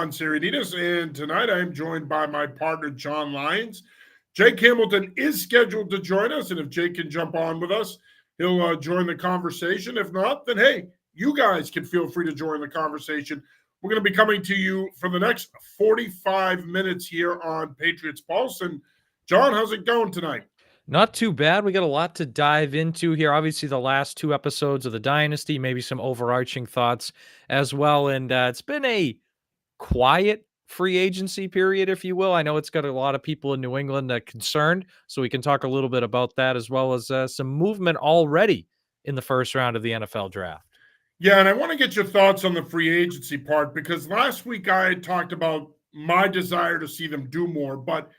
John Sarianides, and tonight I am joined by my partner, John Lyons. Jake Hamilton is scheduled to join us, and if Jake can jump on with us, he'll join the conversation. If not, then hey, you guys can feel free to join the conversation. We're going to be coming to you for the next 45 minutes here on Patriots Pulse. And John, how's it going tonight? Not too bad. We got a lot to dive into here. Obviously, the last two episodes of the Dynasty, maybe some overarching thoughts as well. And it's been a quiet free agency period, if you will. I know it's got a lot of people in New England concerned, so we can talk a little bit about that, as well as some movement already in the first round of the NFL draft. Yeah, and I want to get your thoughts on the free agency part, because last week I had talked about my desire to see them do more, but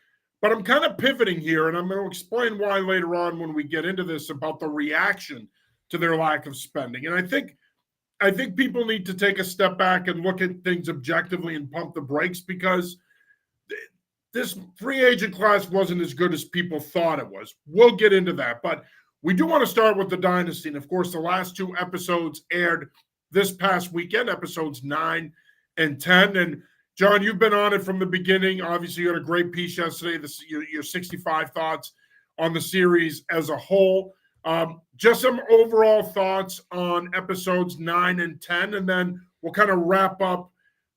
I'm kind of pivoting here, and I'm going to explain why later on when we get into this about the reaction to their lack of spending. And I think people need to take a step back and look at things objectively and pump the brakes, because this free agent class wasn't as good as people thought it was. We'll get into that, but we do want to start with the Dynasty. And of course, the last two episodes aired this past weekend, episodes 9 and 10. And John, you've been on it from the beginning. Obviously, you had a great piece yesterday, your 65 thoughts on the series as a whole. Just some overall thoughts on episodes 9 and 10, and then we'll kind of wrap up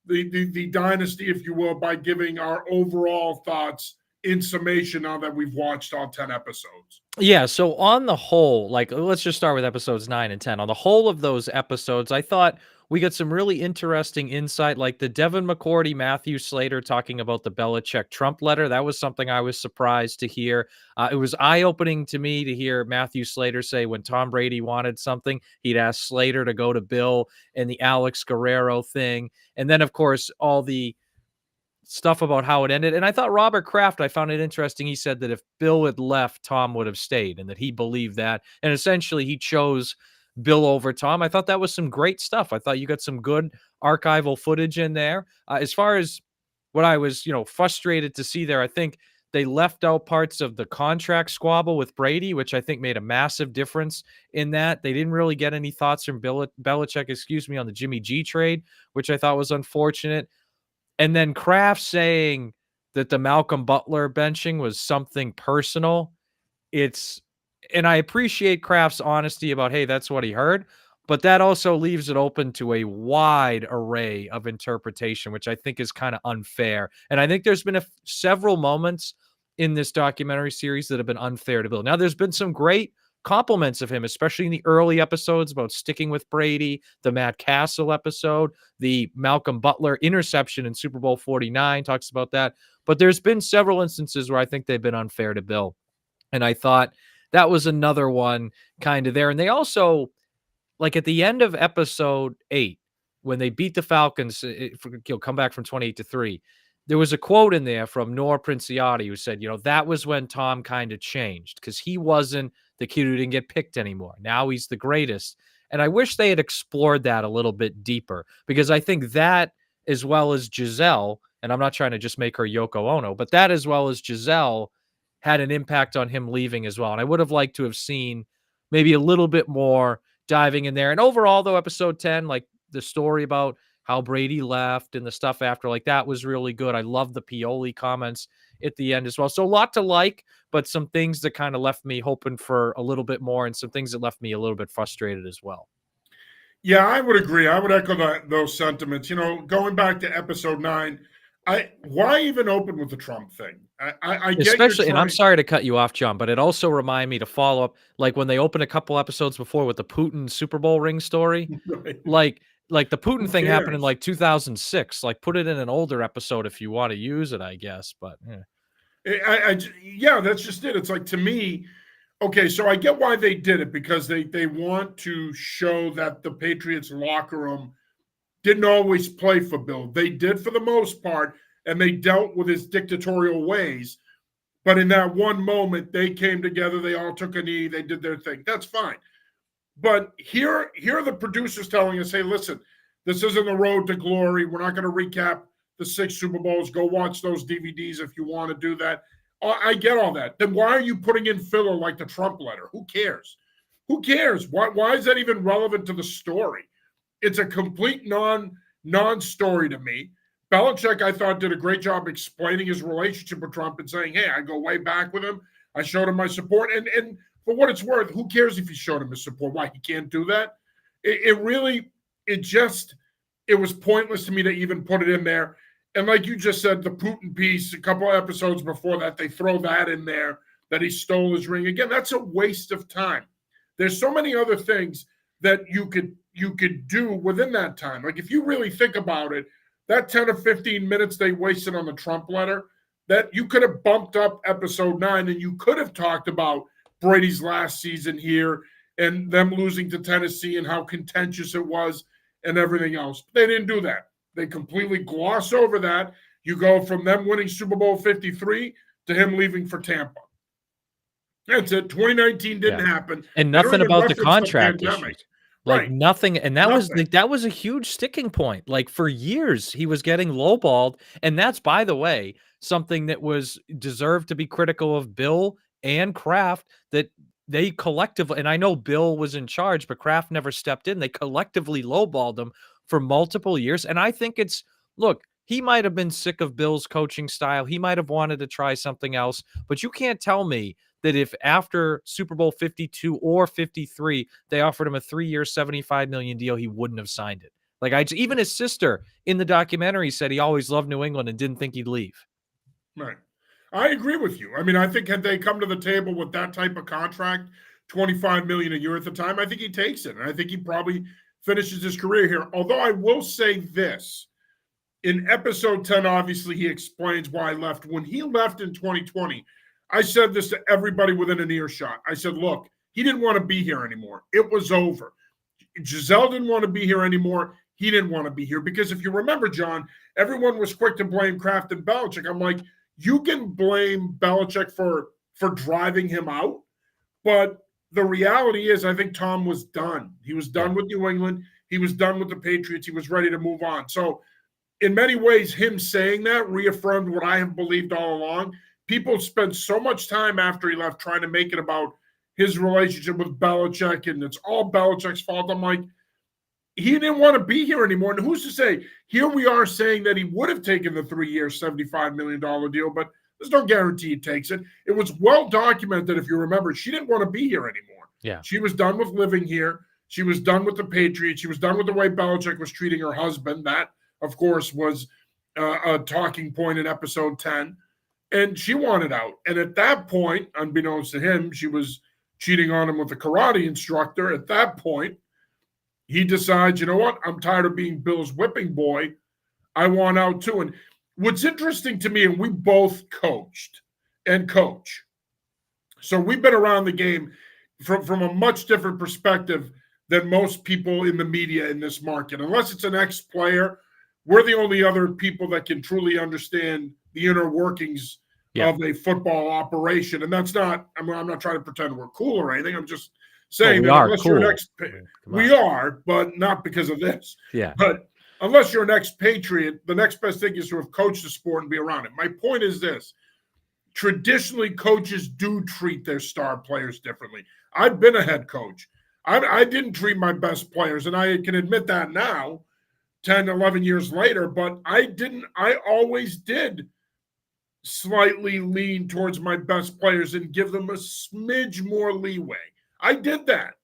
the Dynasty, if you will, by giving our overall thoughts in summation now that we've watched all 10 episodes. Yeah, so on the whole, let's just start with episodes 9 and 10. On the whole of those episodes, I thought we got some really interesting insight, like the Devin McCourty, Matthew Slater talking about the Belichick Trump letter. That was something I was surprised to hear. It was eye-opening to me to hear Matthew Slater say when Tom Brady wanted something, he'd ask Slater to go to Bill, and the Alex Guerrero thing. And then, of course, all the stuff about how it ended. And I thought Robert Kraft, I found it interesting. He said that if Bill had left, Tom would have stayed, and that he believed that. And essentially he chose Bill over Tom. I thought that was some great stuff. I thought you got some good archival footage in there. As far as what I was, frustrated to see there, I think they left out parts of the contract squabble with Brady, which I think made a massive difference in that. They didn't really get any thoughts from Belichick, on the Jimmy G trade, which I thought was unfortunate. And then Kraft saying that the Malcolm Butler benching was something personal. And I appreciate Kraft's honesty about, hey, that's what he heard, but that also leaves it open to a wide array of interpretation, which I think is kind of unfair. And I think there's been several moments in this documentary series that have been unfair to Bill. Now, there's been some great compliments of him, especially in the early episodes about sticking with Brady, the Matt Castle episode, the Malcolm Butler interception in Super Bowl 49 talks about that. But there's been several instances where I think they've been unfair to Bill. And I thought that was another one kind of there. And they also, like at the end of episode 8, when they beat the Falcons, come back from 28-3, there was a quote in there from Nor Princiati who said, that was when Tom kind of changed, because he wasn't the kid who didn't get picked anymore. Now he's the greatest. And I wish they had explored that a little bit deeper, because I think that, as well as Giselle, and I'm not trying to just make her Yoko Ono, but that as well as Giselle had an impact on him leaving as well. And I would have liked to have seen maybe a little bit more diving in there. And overall, though, episode 10, like the story about how Brady left and the stuff after, like that was really good. I love the Pioli comments at the end as well. So a lot to like, but some things that kind of left me hoping for a little bit more, and some things that left me a little bit frustrated as well. Yeah, I would agree. I would echo those sentiments. Going back to episode 9, why even open with the Trump thing? I get especially, and I'm sorry to cut you off, John, but it also reminded me to follow up, like when they opened a couple episodes before with the Putin Super Bowl ring story, right. like the Putin thing happened in like 2006. Like put it in an older episode if you want to use it, I guess. But yeah, that's just it. It's like, to me, okay, so I get why they did it, because they want to show that the Patriots locker room didn't always play for Bill. They did for the most part, and they dealt with his dictatorial ways. But in that one moment, they came together, they all took a knee, they did their thing. That's fine. But here are the producers telling us, hey, listen, this isn't the road to glory. We're not going to recap the 6 Super Bowls. Go watch those DVDs if you want to do that. I get all that. Then why are you putting in filler like the Trump letter? Who cares? Who cares? Why is that even relevant to the story? It's a complete non-story to me. Belichick, I thought, did a great job explaining his relationship with Trump and saying, hey, I go way back with him. I showed him my support. And for what it's worth, who cares if he showed him his support? Why, he can't do that? It really, it was pointless to me to even put it in there. And like you just said, the Putin piece, a couple of episodes before that, they throw that in there, that he stole his ring. Again, that's a waste of time. There's so many other things that you could do within that time. Like if you really think about it, that 10 or 15 minutes they wasted on the Trump letter, that you could have bumped up episode 9 and you could have talked about Brady's last season here and them losing to Tennessee and how contentious it was and everything else. But they didn't do that. They completely gloss over that. You go from them winning Super Bowl 53 to him leaving for Tampa. That's it. 2019 didn't happen. And nothing about the contract issues. Like Right. nothing, and that was Nothing. that was a huge sticking point. Like for years, he was getting lowballed, and that's, by the way, something that was deserved to be critical of Bill and Kraft, that they collectively, and I know Bill was in charge, but Kraft never stepped in. They collectively lowballed him for multiple years, and I think it's, look, he might have been sick of Bill's coaching style. He might have wanted to try something else, but you can't tell me that if after Super Bowl 52 or 53, they offered him a 3-year, $75 million deal, he wouldn't have signed it. Like even his sister in the documentary said he always loved New England and didn't think he'd leave. Right. I agree with you. I mean, I think had they come to the table with that type of contract, $25 million a year at the time, I think he takes it. And I think he probably finishes his career here. Although I will say this, in episode 10, obviously he explains why he left. When he left in 2020, I said this to everybody within an earshot. I said, look, he didn't want to be here anymore. It was over. Giselle didn't want to be here anymore. He didn't want to be here. Because if you remember, John, everyone was quick to blame Kraft and Belichick. I'm like, you can blame Belichick for driving him out, but the reality is I think Tom was done. He was done with New England. He was done with the Patriots. He was ready to move on. So in many ways, him saying that reaffirmed what I have believed all along. People spent so much time after he left trying to make it about his relationship with Belichick, and it's all Belichick's fault. I'm like, he didn't want to be here anymore. And who's to say? Here we are saying that he would have taken the 3-year, $75 million deal, but there's no guarantee he takes it. It was well documented, if you remember, she didn't want to be here anymore. Yeah. She was done with living here. She was done with the Patriots. She was done with the way Belichick was treating her husband. That, of course, was a talking point in episode 10. And she wanted out. And at that point, unbeknownst to him, she was cheating on him with a karate instructor. At that point, he decides, you know what? I'm tired of being Bill's whipping boy. I want out too. And what's interesting to me, and we both coached and coach. So we've been around the game from a much different perspective than most people in the media in this market. Unless it's an ex-player, we're the only other people that can truly understand the inner workings of a football operation. And that's not, I'm not trying to pretend we're cool or anything. I'm just saying that unless you're an we are, but not because of this. Yeah. But unless you're an ex-Patriot, the next best thing is to have coached the sport and be around it. My point is this. Traditionally, coaches do treat their star players differently. I've been a head coach. I didn't treat my best players, and I can admit that now, 10, 11 years later, but I always did slightly lean towards my best players and give them a smidge more leeway. I did that.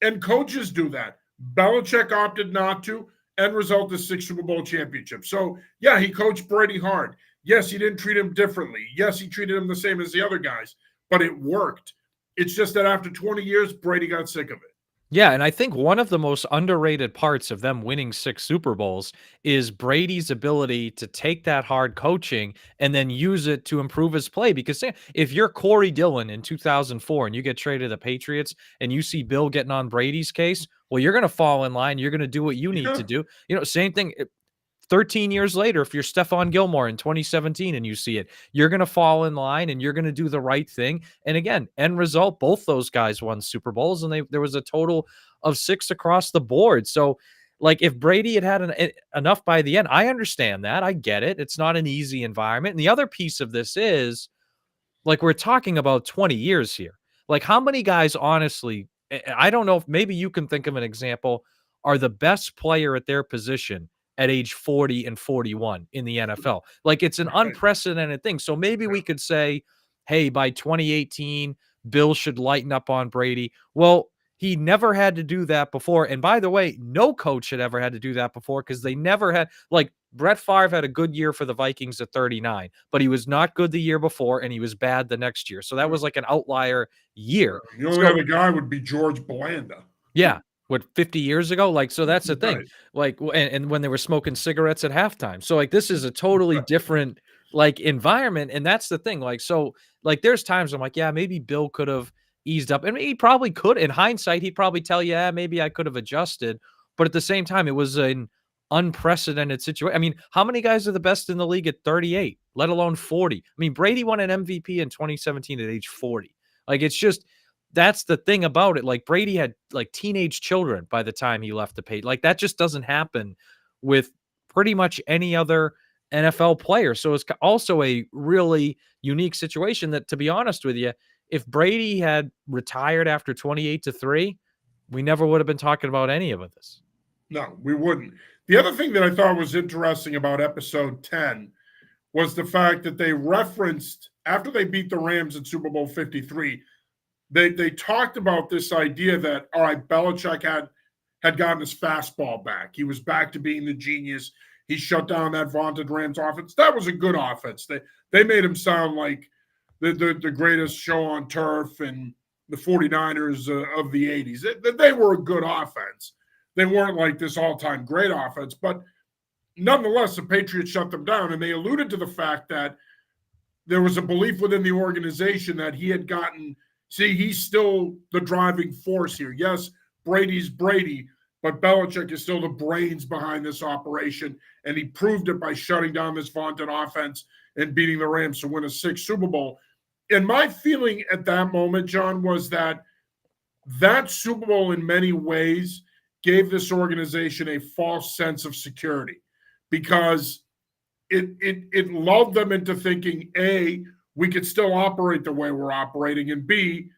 And coaches do that. Belichick opted not to. End result is 6 Super Bowl championships. So, yeah, he coached Brady hard. Yes, he didn't treat him differently. Yes, he treated him the same as the other guys, but it worked. It's just that after 20 years, Brady got sick of it. Yeah, and I think one of the most underrated parts of them winning 6 Super Bowls is Brady's ability to take that hard coaching and then use it to improve his play. Because if you're Corey Dillon in 2004 and you get traded to the Patriots and you see Bill getting on Brady's case, well, you're going to fall in line. You're going to do what you need to do. Same thing. 13 years later, if you're Stephon Gilmore in 2017 and you see it, you're going to fall in line and you're going to do the right thing. And again, end result, both those guys won Super Bowls, and there was a total of 6 across the board. So, like, if Brady had enough by the end, I understand that. I get it. It's not an easy environment. And the other piece of this is, like, we're talking about 20 years here. Like, how many guys, honestly, I don't know if maybe you can think of an example, are the best player at their position at age 40 and 41 in the NFL. Like, it's an unprecedented thing. So maybe we could say, hey, by 2018, Bill should lighten up on Brady. Well, he never had to do that before. And by the way, no coach had ever had to do that before, because they never had, like, Brett Favre had a good year for the Vikings at 39, but he was not good the year before, and he was bad the next year. So that was like an outlier year. The only other guy would be George Blanda. Yeah. What, 50 years ago? Like, so that's the thing. Right. Like, and when they were smoking cigarettes at halftime. So, like, this is a totally different, like, environment. And that's the thing. Like, so, like, there's times I'm like, yeah, maybe Bill could have eased up. And he probably could. In hindsight, he'd probably tell you, yeah, maybe I could have adjusted. But at the same time, it was an unprecedented situation. I mean, how many guys are the best in the league at 38, let alone 40? I mean, Brady won an MVP in 2017 at age 40. Like, it's just, that's the thing about it. Like, Brady had like teenage children by the time he left the page. Like, that just doesn't happen with pretty much any other NFL player. So it's also a really unique situation that, to be honest with you, if Brady had retired after 28-3, we never would have been talking about any of this. No, we wouldn't. The other thing that I thought was interesting about episode 10 was the fact that they referenced, after they beat the Rams in Super Bowl 53, they talked about this idea that, all right, Belichick had gotten his fastball back. He was back to being the genius. He shut down that vaunted Rams offense. That was a good offense. They made him sound like the greatest show on turf and the 49ers of the 80s. They were a good offense. They weren't like this all-time great offense, but nonetheless, the Patriots shut them down, and they alluded to the fact that there was a belief within the organization that he had gotten – see, he's still the driving force here. Yes, Brady's Brady, but Belichick is still the brains behind this operation, and he proved it by shutting down this vaunted offense and beating the Rams to win a 6th Super Bowl. And my feeling at that moment, John, was that Super Bowl in many ways gave this organization a false sense of security, because it lulled them into thinking, A, we could still operate the way we're operating, and B,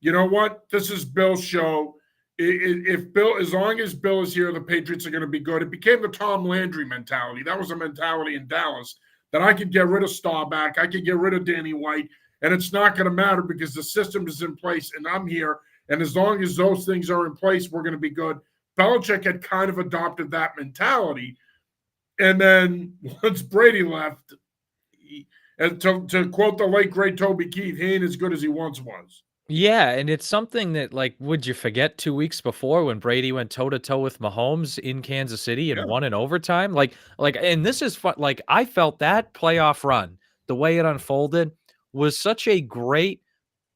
you know what? This is Bill's show. If Bill, as long as Bill is here, the Patriots are going to be good. It became the Tom Landry mentality. That was a mentality in Dallas, that I could get rid of Staubach, I could get rid of Danny White, and it's not going to matter because the system is in place and I'm here. And as long as those things are in place, we're going to be good. Belichick had kind of adopted that mentality. And then once Brady left, and to quote the late, great Toby Keith, he ain't as good as he once was. Yeah, and it's something that, like, would you forget 2 weeks before when Brady went toe-to-toe with Mahomes in Kansas City and won in overtime? Like, and this is fun. Like, I felt that playoff run, the way it unfolded, was such a great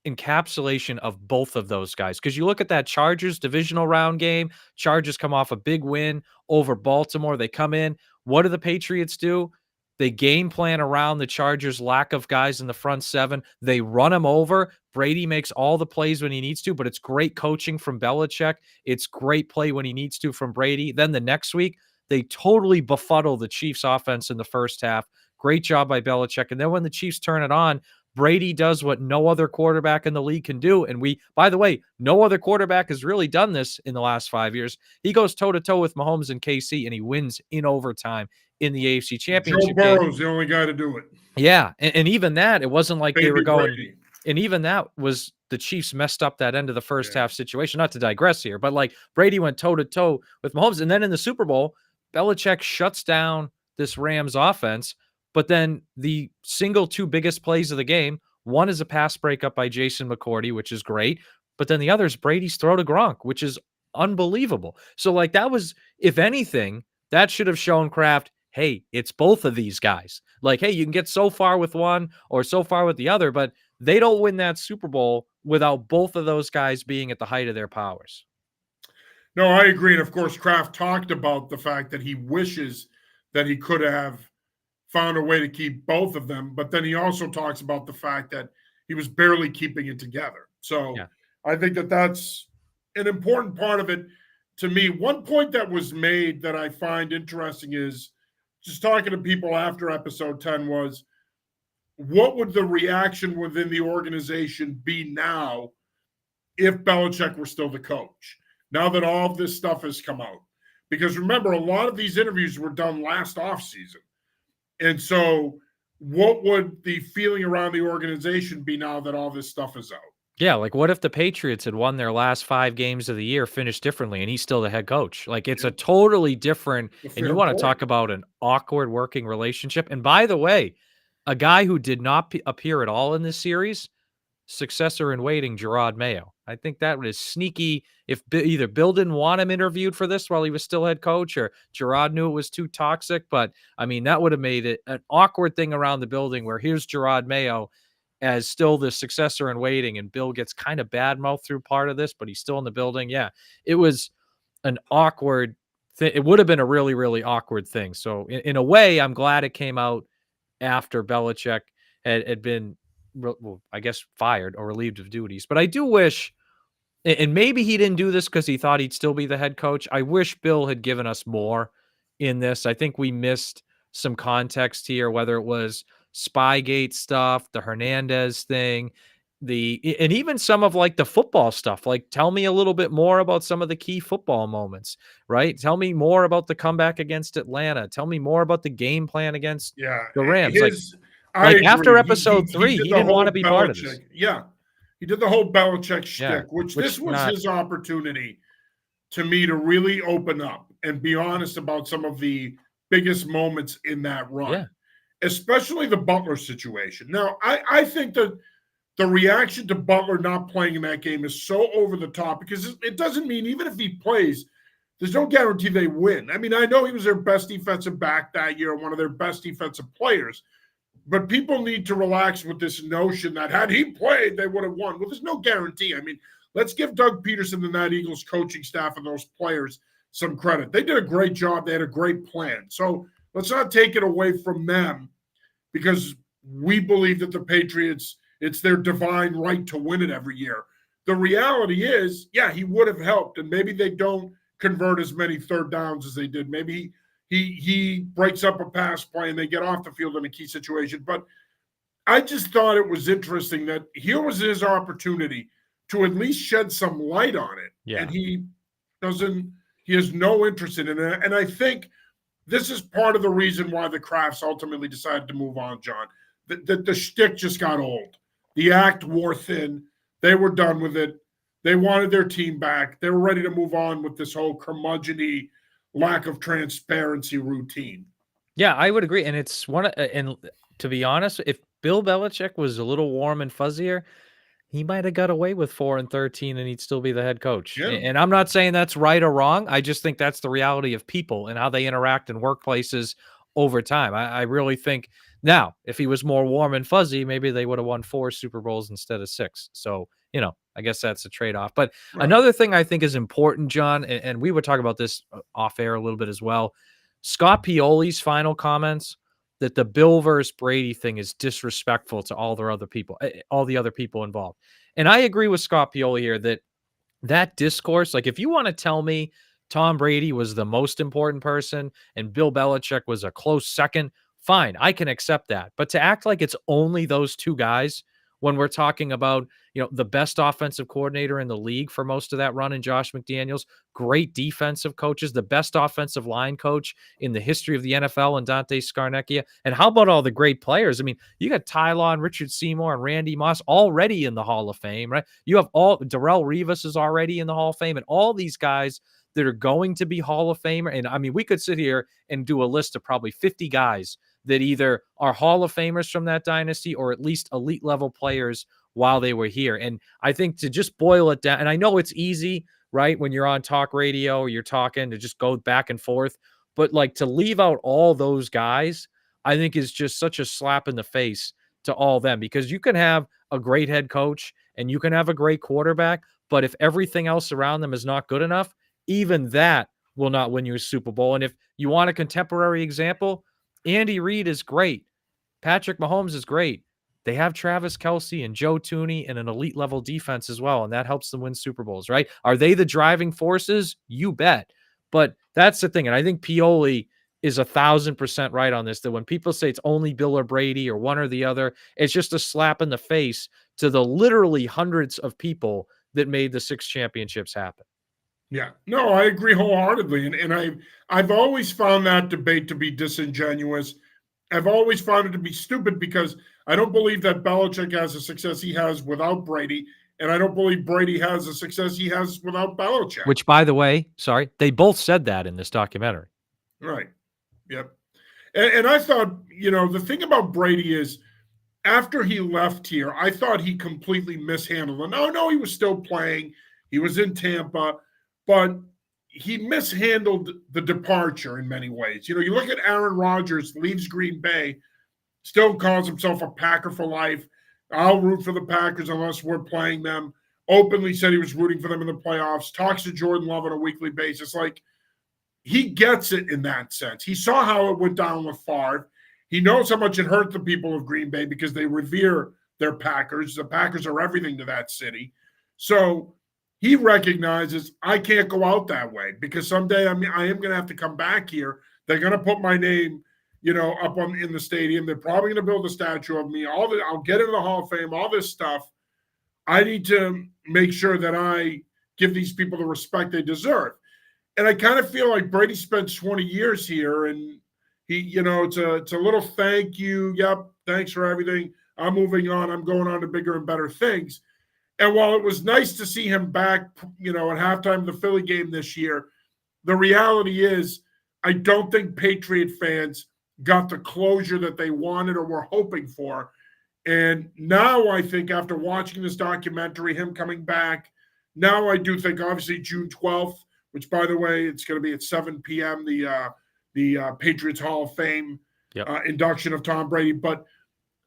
encapsulation of both of those guys. Because you look at that Chargers divisional round game, Chargers come off a big win over Baltimore. They come in. What do the Patriots do? They game plan around the Chargers' lack of guys in the front seven. They run them over. Brady makes all the plays when he needs to, but it's great coaching from Belichick. It's great play when he needs to from Brady. Then the next week, they totally befuddle the Chiefs' offense in the first half. Great job by Belichick. And then when the Chiefs turn it on, Brady does what no other quarterback in the league can do. And by the way, no other quarterback has really done this in the last 5 years. He goes toe-to-toe with Mahomes and KC, and he wins in overtime in the AFC Championship Joe game. Burrow's the only guy to do it. Yeah, and even that, it wasn't like they were going Brady. And even that was the Chiefs messed up that end of the first half situation. Not to digress here, but like Brady went toe-to-toe with Mahomes. And then in the Super Bowl, Belichick shuts down this Rams offense. But then the single 2 biggest plays of the game, one is a pass breakup by Jason McCourty, which is great. But then the other is Brady's throw to Gronk, which is unbelievable. So, like, that was, if anything, that should have shown Kraft, hey, it's both of these guys. Like, hey, you can get so far with one or so far with the other, but they don't win that Super Bowl without both of those guys being at the height of their powers. No, I agree. And of course, Kraft talked about the fact that he wishes that he could have found a way to keep both of them. But then he also talks about the fact that he was barely keeping it together. So I think that that's an important part of it to me. One point that was made that I find interesting is just talking to people after episode 10 was, what would the reaction within the organization be now if Belichick were still the coach? Now that all of this stuff has come out. Because remember, a lot of these interviews were done last offseason. And so what would the feeling around the organization be now that all this stuff is out? Yeah, like what if the Patriots had won their last 5 games of the year, finished differently, and he's still the head coach? Like it's a Yeah, totally different, a and you fair wanna point. talk about an awkward working relationship. And by the way, a guy who did not appear at all in this series, successor in waiting, Gerard Mayo. I think that was sneaky. If either Bill didn't want him interviewed for this while he was still head coach, or Gerard knew it was too toxic. But I mean, that would have made it an awkward thing around the building where here's Gerard Mayo as still the successor in waiting, and Bill gets kind of bad mouth through part of this, but he's still in the building. Yeah, it was an awkward thing. It would have been a really, really awkward thing. So in a way, I'm glad it came out after Belichick had been, well, I guess, fired or relieved of duties. But I do wish, and maybe he didn't do this because he thought he'd still be the head coach. I wish Bill had given us more in this. I think we missed some context here, whether it was Spygate stuff, the Hernandez thing, and even some of like the football stuff. Like, tell me a little bit more about some of the key football moments, right? Tell me more about the comeback against Atlanta. Tell me more about the game plan against Yeah, the Rams. I After agree. episode He 3, did he the didn't want to whole be part of this. Belichick. Yeah, he did the whole Belichick Yeah, shtick, which which this was not his opportunity to me to really open up and be honest about some of the biggest moments in that yeah. run, especially the Butler situation. Now, I think that the reaction to Butler not playing in that game is so over the top because it doesn't mean even if he plays, there's no guarantee they win. I mean, I know he was their best defensive back that year, one of their best defensive players, but people need to relax with this notion that had he played, they would have won. Well, there's no guarantee. I mean, let's give Doug Peterson and that Eagles coaching staff and those players some credit. They did a great job. They had a great plan. So let's not take it away from them because we believe that the Patriots, it's their divine right to win it every year. The reality is, yeah, he would have helped, and maybe they don't convert as many third downs as they did. Maybe he breaks up a pass play and they get off the field in a key situation. But I just thought it was interesting that here was his opportunity to at least shed some light on it. Yeah. And he has no interest in it. And I think this is part of the reason why the Crafts ultimately decided to move on, John. The shtick just got old. The act wore thin. They were done with it. They wanted their team back. They were ready to move on with this whole curmudgeon-y, lack of transparency routine. Yeah, I would agree. And it's and to be honest, if Bill Belichick was a little warm and fuzzier, he might have got away with 4-13 and he'd still be the head coach. Yeah. And I'm not saying that's right or wrong. I just think that's the reality of people and how they interact in workplaces over time. I really think now, if he was more warm and fuzzy, maybe they would have won 4 Super Bowls instead of 6. So, I guess that's a trade-off. But Right. another thing I think is important, John, and we would talk about this off air a little bit as well. Scott Pioli's final comments that the Bill versus Brady thing is disrespectful to all the other people involved. And I agree with Scott Pioli here that discourse, like if you want to tell me Tom Brady was the most important person and Bill Belichick was a close second, fine, I can accept that. But to act like it's only those two guys when we're talking about, the best offensive coordinator in the league for most of that run in Josh McDaniels, great defensive coaches, the best offensive line coach in the history of the NFL and Dante Scarnecchia. And how about all the great players? I mean, you got Tyler and Richard Seymour and Randy Moss already in the Hall of Fame, right? You have Darrell Rivas is already in the Hall of Fame, and all these guys that are going to be Hall of Famer. And I mean, we could sit here and do a list of probably 50 guys that either are Hall of Famers from that dynasty or at least elite level players while they were here. And I think to just boil it down, and I know it's easy, right, when you're on talk radio or you're talking to just go back and forth, but like to leave out all those guys, I think is just such a slap in the face to all them, because you can have a great head coach and you can have a great quarterback, but if everything else around them is not good enough, even that will not win you a Super Bowl. And if you want a contemporary example, Andy Reid is great. Patrick Mahomes is great. They have Travis Kelce and Joe Tooney and an elite level defense as well, and that helps them win Super Bowls, right? Are they the driving forces? You bet. But that's the thing, and I think Pioli is 1,000% right on this, that when people say it's only Bill or Brady or one or the other, it's just a slap in the face to the literally hundreds of people that made the 6 championships happen. Yeah, no, I agree wholeheartedly, and I've always found that debate to be disingenuous. I've always found it to be stupid because I don't believe that Belichick has the success he has without Brady, and I don't believe Brady has the success he has without Belichick. Which, by the way, sorry, they both said that in this documentary. Right. Yep. And I thought, the thing about Brady is after he left here, I thought he completely mishandled it. No, he was still playing. He was in Tampa, but he mishandled the departure in many ways. You look at Aaron Rodgers, leaves Green Bay, still calls himself a Packer for life. I'll root for the Packers unless we're playing them. Openly said he was rooting for them in the playoffs. Talks to Jordan Love on a weekly basis. Like, he gets it in that sense. He saw how it went down with Favre. He knows how much it hurt the people of Green Bay because they revere their Packers. The Packers are everything to that city. So he recognizes I can't go out that way because someday I am going to have to come back here. They're going to put my name, up in the stadium. They're probably going to build a statue of me. I'll get into the Hall of Fame. All this stuff. I need to make sure that I give these people the respect they deserve. And I kind of feel like Brady spent 20 years here, and he, it's a little thank you. Yep, thanks for everything. I'm moving on. I'm going on to bigger and better things. And while it was nice to see him back, at halftime of the Philly game this year, the reality is I don't think Patriot fans got the closure that they wanted or were hoping for. And now I think after watching this documentary, him coming back, now I do think obviously June 12th, which, by the way, it's going to be at 7 p.m., the Patriots Hall of Fame induction of Tom Brady. But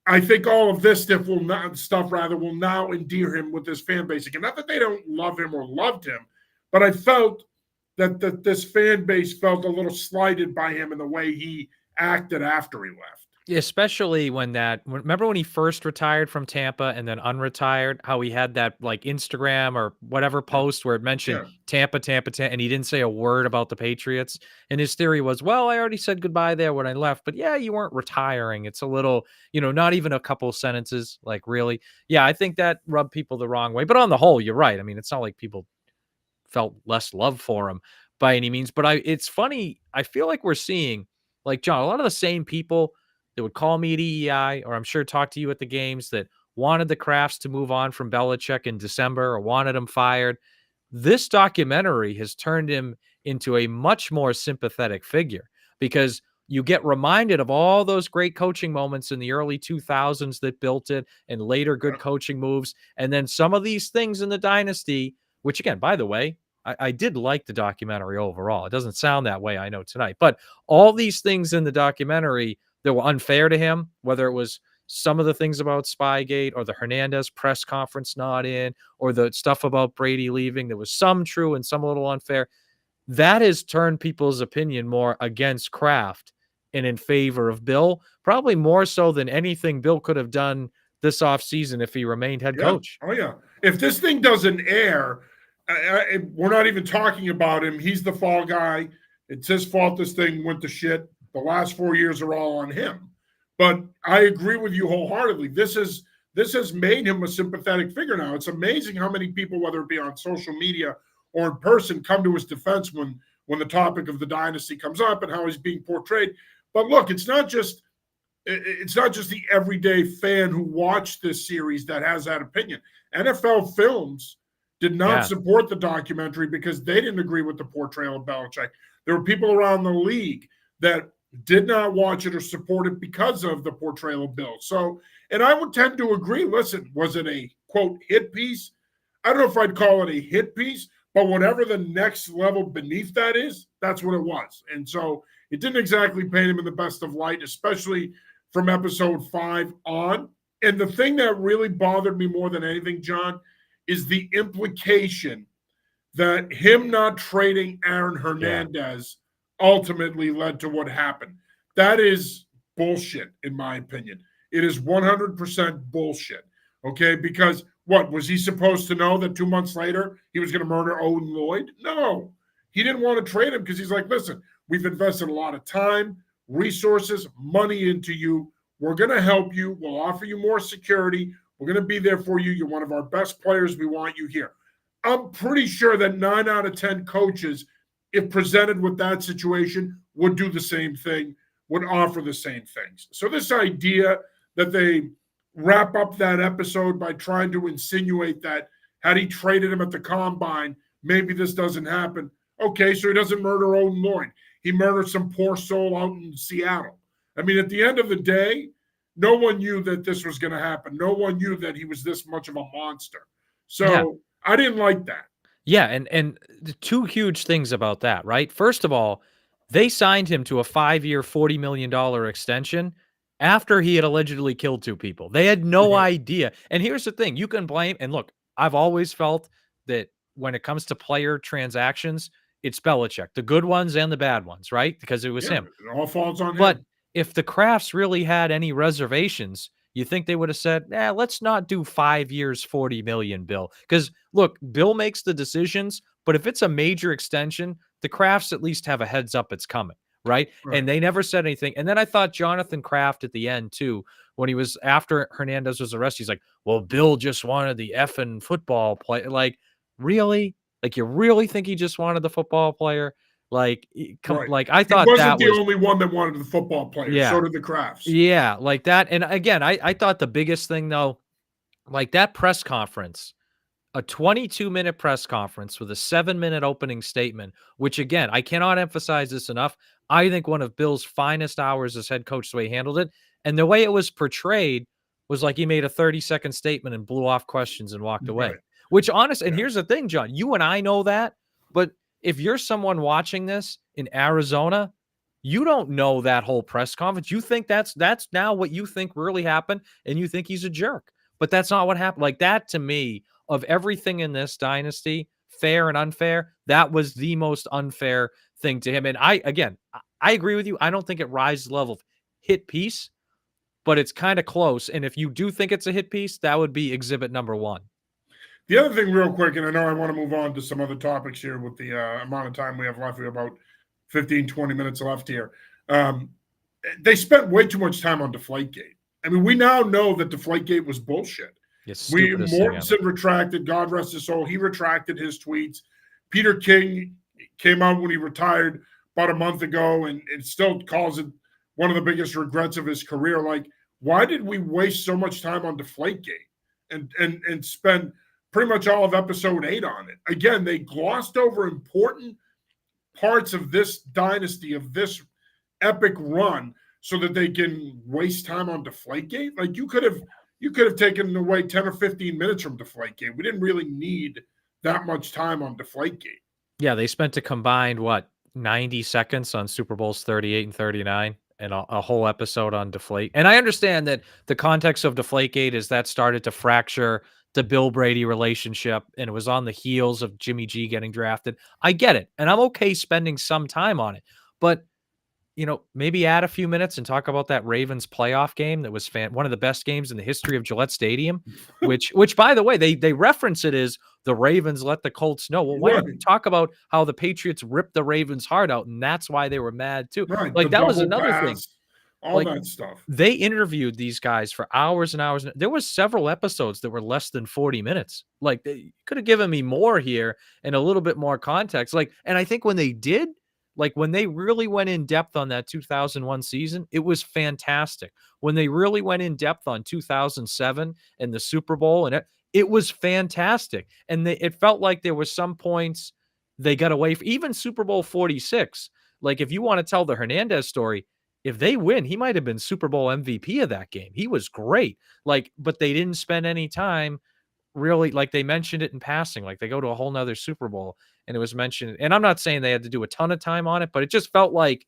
I think all of this stuff will now endear him with this fan base. Again, not that they don't love him or loved him, but I felt that this fan base felt a little slighted by him in the way he acted after he left. Especially remember when he first retired from Tampa and then unretired, how he had that like Instagram or whatever post where it mentioned Tampa, and he didn't say a word about the Patriots. And his theory was, well, I already said goodbye there when I left, but yeah, you weren't retiring. It's a little, not even a couple sentences, like really. Yeah, I think that rubbed people the wrong way. But on the whole, you're right. I mean, it's not like people felt less love for him by any means. But it's funny. I feel like we're seeing, like, John, a lot of the same people that would call me at EEI, or I'm sure talk to you at the games, that wanted the Crafts to move on from Belichick in December or wanted him fired. This documentary has turned him into a much more sympathetic figure because you get reminded of all those great coaching moments in the early 2000s that built it and later good coaching moves. And then some of these things in the Dynasty, which again, by the way, I did like the documentary overall. It doesn't sound that way, I know, tonight. But all these things in the documentary that were unfair to him, whether it was some of the things about Spygate or the Hernandez press conference not in, or the stuff about Brady leaving, there was some true and some a little unfair. That has turned people's opinion more against Kraft and in favor of Bill, probably more so than anything Bill could have done this offseason if he remained head coach. Oh, yeah. If this thing doesn't air, we're not even talking about him. He's the fall guy. It's his fault this thing went to shit. The last 4 years are all on him. But I agree with you wholeheartedly. This has made him a sympathetic figure now. It's amazing how many people, whether it be on social media or in person, come to his defense when the topic of the dynasty comes up and how he's being portrayed. But look, it's not just the everyday fan who watched this series that has that opinion. NFL Films did not support the documentary because they didn't agree with the portrayal of Belichick. There were people around the league that did not watch it or support it because of the portrayal of Bill. So, and I would tend to agree. Listen, was it a, quote, hit piece? I don't know if I'd call it a hit piece, but whatever the next level beneath that is, that's what it was. And so it didn't exactly paint him in the best of light, especially from episode 5 on. And the thing that really bothered me more than anything, John, is the implication that him not trading Aaron Hernandez ultimately led to what happened. That is bullshit, in my opinion. It is 100% bullshit, okay? Because what, was he supposed to know that 2 months later he was going to murder Odin Lloyd? No. He didn't want to trade him because he's like, listen, we've invested a lot of time, resources, money into you. We're going to help you. We'll offer you more security. We're going to be there for you. You're one of our best players. We want you here. I'm pretty sure that 9 out of 10 coaches, if presented with that situation, would do the same thing, would offer the same things. So this idea that they wrap up that episode by trying to insinuate that had he traded him at the combine, maybe this doesn't happen. Okay, so he doesn't murder Odin Lloyd. He murdered some poor soul out in Seattle. I mean, at the end of the day, no one knew that this was going to happen. No one knew that he was this much of a monster. So Yeah. I didn't like that. Yeah, and the two huge things about that, right? First of all, they signed him to a 5-year, $40 million extension after he had allegedly killed 2 people. They had no Right. idea. And here's the thing, you can blame and look, I've always felt that when it comes to player transactions, it's Belichick, the good ones and the bad ones, right? Because it was Yeah, him. it all falls on But him. if the Crafts really had any reservations, you think they would have said, let's not do 5 years, 40 million, Bill. Because look, Bill makes the decisions, but if it's a major extension, the Crafts at least have a heads up it's coming, right? Right. And they never said anything. And then I thought Jonathan Kraft at the end, too, when he was after Hernandez was arrested, he's like, well, Bill just wanted the effing football play. Like, really? Like, you really think he just wanted the football player? Like, Right. like I He thought wasn't that the was, only one that wanted the football player. yeah. So did the Crafts. Yeah, like that. And again, I thought the biggest thing though, like that press conference, a 22-minute press conference with a 7-minute opening statement, which again, I cannot emphasize this enough. I think one of Bill's finest hours as head coach, the way he handled it. And the way it was portrayed was like he made a 30-second statement and blew off questions and walked away. Right. Which honest, and Yeah. here's the thing, John, you and I know that, but if you're someone watching this in Arizona, you don't know that whole press conference. You think that's now what you think really happened, and you think he's a jerk. But that's not what happened. Like that to me, of everything in this dynasty, fair and unfair, that was the most unfair thing to him. And I agree with you. I don't think it rises to the level of hit piece, but it's kind of close. And if you do think it's a hit piece, that would be exhibit number 1. The other thing, real quick, and I know I want to move on to some other topics here with the amount of time we have left. We have about 15, 20 minutes left here. They spent way too much time on Deflategate. I mean, we now know that Deflategate was bullshit. Mortensen retracted, God rest his soul. He retracted his tweets. Peter King came out when he retired about a month ago and still calls it one of the biggest regrets of his career. Like, why did we waste so much time on Deflategate and spend pretty much all of episode 8 on it? Again, they glossed over important parts of this dynasty, of this epic run, so that they can waste time on Deflategate. Like, you could have taken away 10 or 15 minutes from Deflategate. We didn't really need that much time on Deflategate. Yeah, they spent a combined 90 seconds on Super Bowls 38 and 39 and a whole episode on Deflate. And I understand that the context of Deflategate is that started to fracture the Bill Brady relationship, and it was on the heels of Jimmy G getting drafted. I get it, and I'm okay spending some time on it. But maybe add a few minutes and talk about that Ravens playoff game that was one of the best games in the history of Gillette Stadium, which by the way, they reference it as the Ravens let the Colts know. Well, why don't you talk about how the Patriots ripped the Ravens' heart out, and that's why they were mad too. Right. Like that was another thing. All that stuff. They interviewed these guys for hours and hours. There was several episodes that were less than 40 minutes. Like they could have given me more here and a little bit more context. And I think when they did, when they really went in depth on that 2001 season, it was fantastic. When they really went in depth on 2007 and the Super Bowl, and it was fantastic. And it felt like there were some points they got away from, even Super Bowl 46. Like if you want to tell the Hernandez story, if they win, he might have been Super Bowl MVP of that game. He was great. But they didn't spend any time really, they mentioned it in passing. Like they go to a whole nother Super Bowl and it was mentioned. And I'm not saying they had to do a ton of time on it, but it just felt like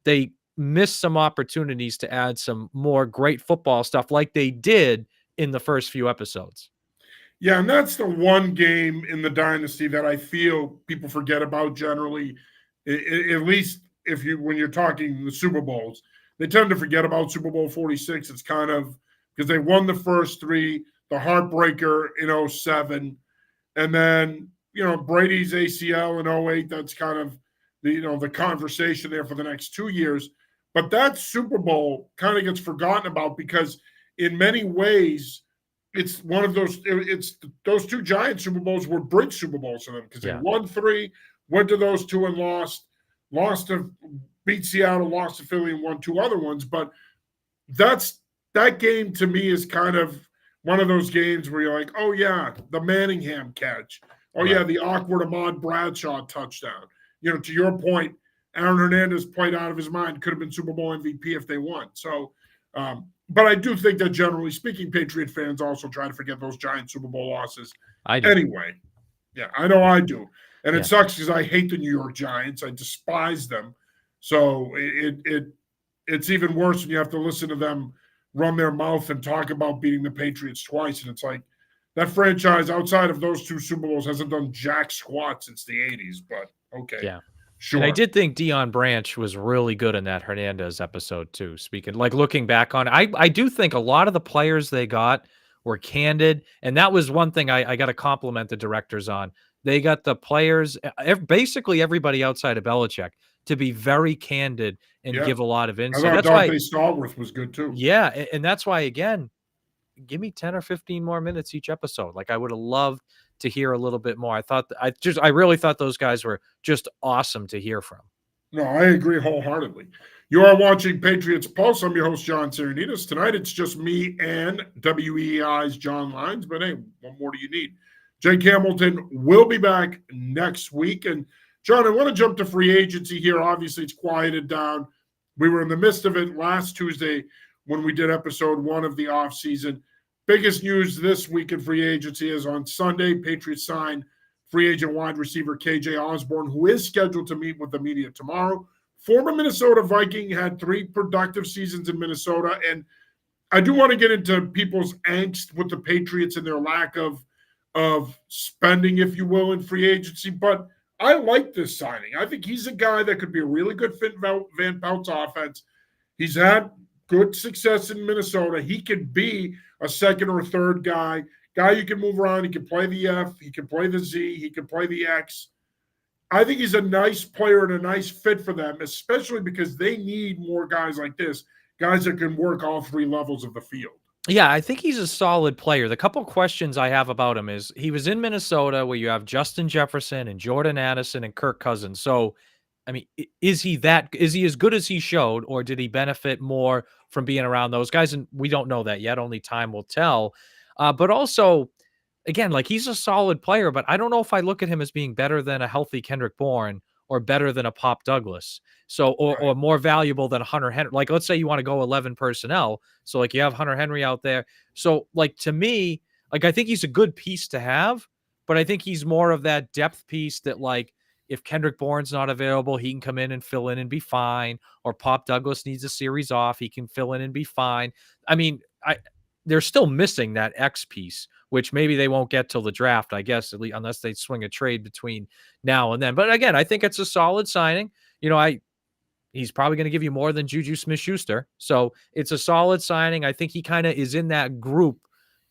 they missed some opportunities to add some more great football stuff like they did in the first few episodes. Yeah, and that's the one game in the dynasty that I feel people forget about generally, at least when you're talking the Super Bowls. They tend to forget about Super Bowl 46. It's kind of because they won the first 3, the heartbreaker in 07, and then Brady's ACL in 08. That's kind of the conversation there for the next 2 years. But that Super Bowl kind of gets forgotten about because in many ways it's one of those. It's those two Giant Super Bowls were bridge Super Bowls for them because they Yeah. won 3, went to those 2 and lost to beat Seattle, lost to Philly, and won 2 other ones. But that game to me is kind of one of those games where you're like, oh yeah, the Manningham catch. Oh yeah, the awkward Ahmad Bradshaw touchdown. To your point, Aaron Hernandez played out of his mind. Could have been Super Bowl MVP if they won. So, but I do think that generally speaking, Patriot fans also try to forget those giant Super Bowl losses. I do. Anyway, yeah, I know I do. And Yeah. it sucks because I hate the New York Giants. I despise them. So it's even worse when you have to listen to them run their mouth and talk about beating the Patriots twice. And it's like that franchise outside of those 2 Super Bowls hasn't done jack squat since the 80s. But okay. Yeah. Sure. And I did think Deion Branch was really good in that Hernandez episode too. Speaking, like looking back on it, I do think a lot of the players they got were candid. And that was one thing I got to compliment the directors on. They got the players, basically everybody outside of Belichick, to be very candid and give a lot of I insight. thought That's Dante why Stallworth was good too. Yeah, and that's why, again, give me 10 or 15 more minutes each episode. Like I would have loved to hear a little bit more. I really thought those guys were just awesome to hear from. No, I agree wholeheartedly. You are watching Patriots Pulse. I'm your host, John Sarianides. Tonight it's just me and WEI's John Lyons, but hey, what more do you need? Jake Hamilton will be back next week. And John, I want to jump to free agency here. Obviously, it's quieted down. We were in the midst of it last Tuesday when we did episode 1 of the offseason. Biggest news this week in free agency is on Sunday, Patriots signed free agent wide receiver KJ Osborne, who is scheduled to meet with the media tomorrow. Former Minnesota Viking, had 3 productive seasons in Minnesota. And I do want to get into people's angst with the Patriots and their lack of spending, if you will, in free agency. But I like this signing. I think he's a guy that could be a really good fit in Van Pelt's offense. He's had good success in Minnesota. He could be a second or third guy you can move around. He can play the F. He can play the Z. He can play the X. I think he's a nice player and a nice fit for them, especially because they need more guys like this, guys that can work all 3 levels of the field. Yeah, I think he's a solid player. The couple questions I have about him is he was in Minnesota where you have Justin Jefferson and Jordan Addison and Kirk Cousins. So, I mean, is he as good as he showed, or did he benefit more from being around those guys? And we don't know that yet. Only time will tell. But also, again, like he's a solid player, but I don't know if I look at him as being better than a healthy Kendrick Bourne or better than a Pop Douglas. So, or more valuable than Hunter Henry. Like, let's say you want to go 11 personnel. So like you have Hunter Henry out there. So like, to me, like, I think he's a good piece to have, but I think he's more of that depth piece that, like, if Kendrick Bourne's not available, he can come in and fill in and be fine. Or Pop Douglas needs a series off, he can fill in and be fine. I mean, they're still missing that X piece, which maybe they won't get till the draft, I guess, at least unless they swing a trade between now and then. But again, I think it's a solid signing. He's probably going to give you more than Juju Smith-Schuster. So it's a solid signing. I think he kind of is in that group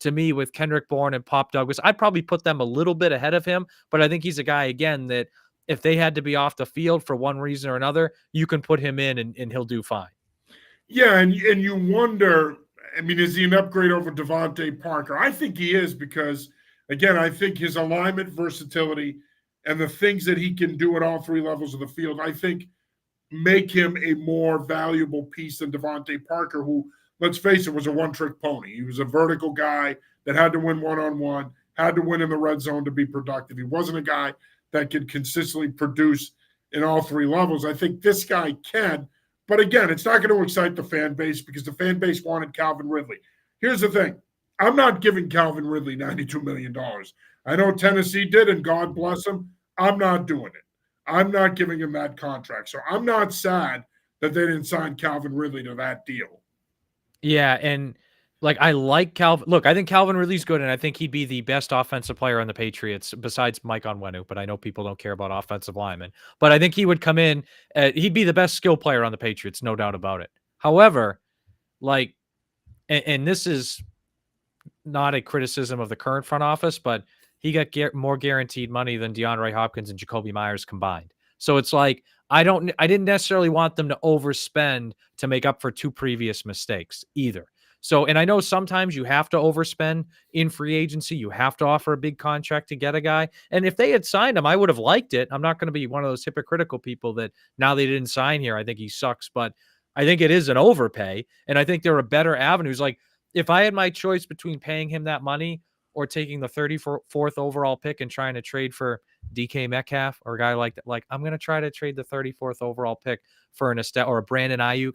to me with Kendrick Bourne and Pop Douglas. I'd probably put them a little bit ahead of him, but I think he's a guy, again, that if they had to be off the field for one reason or another, you can put him in and he'll do fine. Yeah, and you wonder, I mean, is he an upgrade over Devontae Parker? I think he is because, again, I think his alignment versatility and the things that he can do at all 3 levels of the field, I think make him a more valuable piece than Devontae Parker, who, let's face it, was a one-trick pony. He was a vertical guy that had to win one-on-one, had to win in the red zone to be productive. He wasn't a guy that could consistently produce in all 3 levels. I think this guy can. But again, it's not going to excite the fan base because the fan base wanted Calvin Ridley. Here's the thing. I'm not giving Calvin Ridley $92 million. I know Tennessee did, and God bless him. I'm not doing it. I'm not giving him that contract. So I'm not sad that they didn't sign Calvin Ridley to that deal. Yeah, and like I like Calvin. Look, I think Calvin Ridley's good, and I think he'd be the best offensive player on the Patriots besides Mike Onwenu. But I know people don't care about offensive linemen. But I think he would come in. He'd be the best skill player on the Patriots, no doubt about it. However, like, and this is not a criticism of the current front office, but he got more guaranteed money than DeAndre Hopkins and Jacoby Myers combined. So it's like I didn't necessarily want them to overspend to make up for 2 previous mistakes either. So, and I know sometimes you have to overspend in free agency. You have to offer a big contract to get a guy. And if they had signed him, I would have liked it. I'm not going to be one of those hypocritical people that now they didn't sign here, I think he sucks. But I think it is an overpay. And I think there are better avenues. Like if I had my choice between paying him that money or taking the 34th overall pick and trying to trade for DK Metcalf or a guy like that, like I'm going to try to trade the 34th overall pick for an Estet or a Brandon Ayuk.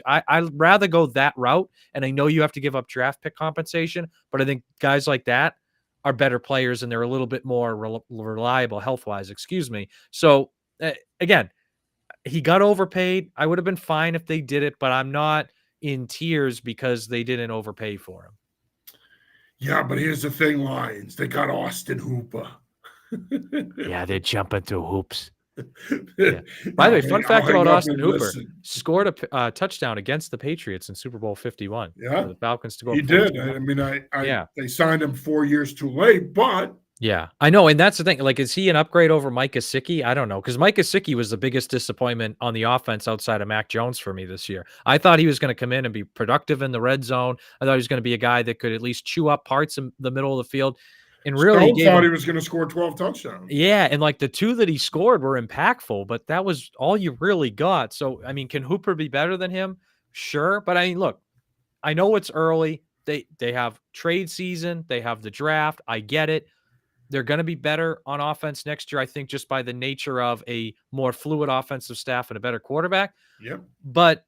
I'd rather go that route. And I know you have to give up draft pick compensation, but I think guys like that are better players and they're a little bit more reliable health wise, excuse me. So again, he got overpaid. I would have been fine if they did it, but I'm not in tears because they didn't overpay for him. Yeah, but here's the thing, Lions. They got Austin Hooper. Yeah, they're jumping through hoops. Yeah. By the way, fun fact about Austin Hooper, scored a touchdown against the Patriots in Super Bowl 51. Yeah, the Falcons to go. He did. I mean, they signed him 4 years too late, but yeah, I know, and that's the thing. Like, is he an upgrade over Mike Gesicki? I don't know, because Mike Gesicki was the biggest disappointment on the offense outside of Mac Jones for me this year. I thought he was going to come in and be productive in the red zone. I thought he was going to be a guy that could at least chew up parts in the middle of the field. And really thought he was going to score 12 touchdowns. Yeah, and like the 2 that he scored were impactful, but that was all you really got. So, I mean, can Hooper be better than him? Sure, but I mean, look, I know it's early. They have trade season, they have the draft. I get it. They're going to be better on offense next year, I think, just by the nature of a more fluid offensive staff and a better quarterback. Yep. But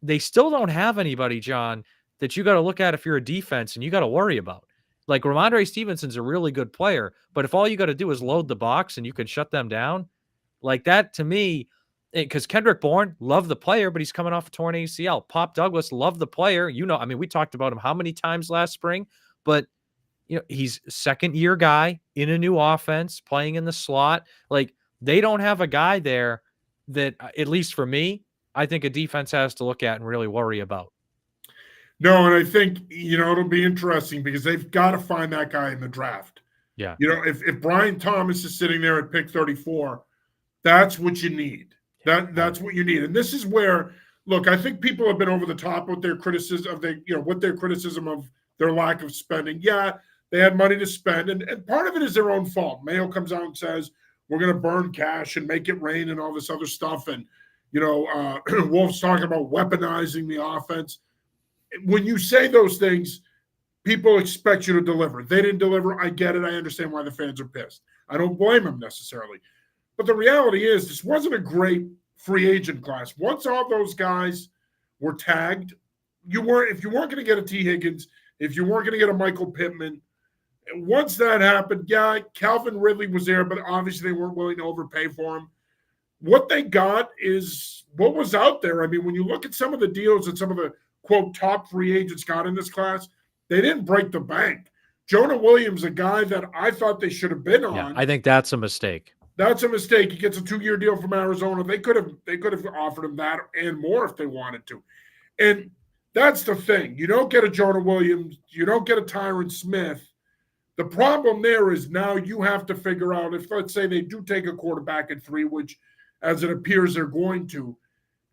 they still don't have anybody, John, that you got to look at if you're a defense and you got to worry about. Like Ramondre Stevenson's a really good player, but if all you got to do is load the box and you can shut them down, like that to me, because Kendrick Bourne, love the player, but he's coming off a torn ACL. Pop Douglas, love the player. You know, I mean, we talked about him how many times last spring, but you know, he's second-year guy in a new offense, playing in the slot. Like they don't have a guy there that, at least for me, I think a defense has to look at and really worry about. No, and I think, it'll be interesting because they've got to find that guy in the draft. Yeah. If Brian Thomas is sitting there at pick 34, that's what you need. That's what you need. And this is where, look, I think people have been over the top with their criticism of their lack of spending. Yeah, they had money to spend, and part of it is their own fault. Mayo comes out and says, we're going to burn cash and make it rain and all this other stuff. And, Wolf's talking about weaponizing the offense. When you say those things, people expect you to deliver. They didn't deliver. I get it. I understand why the fans are pissed. I don't blame them necessarily. But the reality is this wasn't a great free agent class. Once all those guys were tagged, if you weren't going to get a T. Higgins, if you weren't going to get a Michael Pittman, once that happened, yeah, Calvin Ridley was there, but obviously they weren't willing to overpay for him. What they got is what was out there. I mean, when you look at some of the deals that some of the quote top free agents got in this class, they didn't break the bank. Jonah Williams, a guy that I thought they should have been on. Yeah, I think that's a mistake. That's a mistake. He gets a 2-year deal from Arizona. They could have offered him that and more if they wanted to. And that's the thing. You don't get a Jonah Williams. You don't get a Tyron Smith. The problem there is now you have to figure out if, let's say, they do take a quarterback at 3, which as it appears they're going to,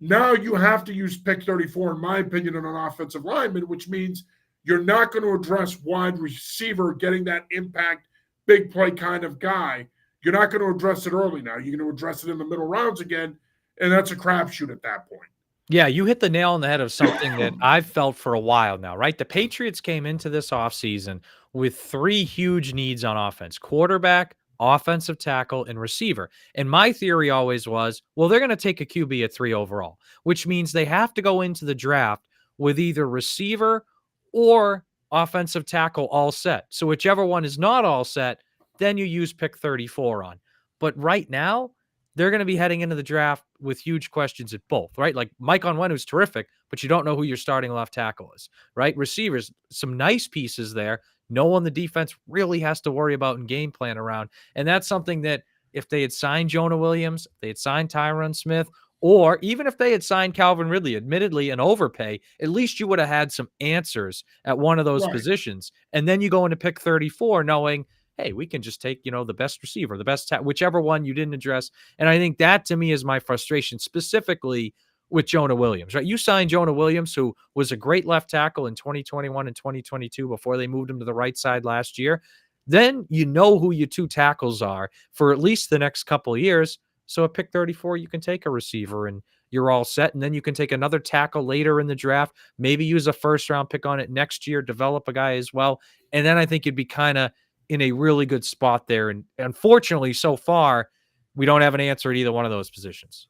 now you have to use pick 34, in my opinion, on an offensive lineman, which means you're not going to address wide receiver getting that impact, big play kind of guy. You're not going to address it early now. You're going to address it in the middle rounds again, and that's a crapshoot at that point. Yeah, you hit the nail on the head of something that I've felt for a while now, right? The Patriots came into this offseason with 3 huge needs on offense: quarterback, offensive tackle, and receiver. And my theory always was, well, they're going to take a QB at 3 overall, which means they have to go into the draft with either receiver or offensive tackle all set. So whichever one is not all set, then you use pick 34 on. But right now, they're going to be heading into the draft with huge questions at both, right? Like Mike Onwenu's terrific, but you don't know who your starting left tackle is, right? Receivers, some nice pieces there. No one the defense really has to worry about and game plan around. And that's something that if they had signed Jonah Williams, if they had signed Tyron Smith, or even if they had signed Calvin Ridley, admittedly an overpay, at least you would have had some answers at one of those positions. And then you go into pick 34 knowing, hey, we can just take, the best receiver, the best, whichever one you didn't address. And I think that to me is my frustration, specifically with Jonah Williams, right? You signed Jonah Williams, who was a great left tackle in 2021 and 2022 before they moved him to the right side last year. Then you know who your two tackles are for at least the next couple of years. So at pick 34, you can take a receiver and you're all set. And then you can take another tackle later in the draft, maybe use a first round pick on it next year, develop a guy as well. And then I think you'd be kind of in a really good spot there. And unfortunately, so far, we don't have an answer at either one of those positions.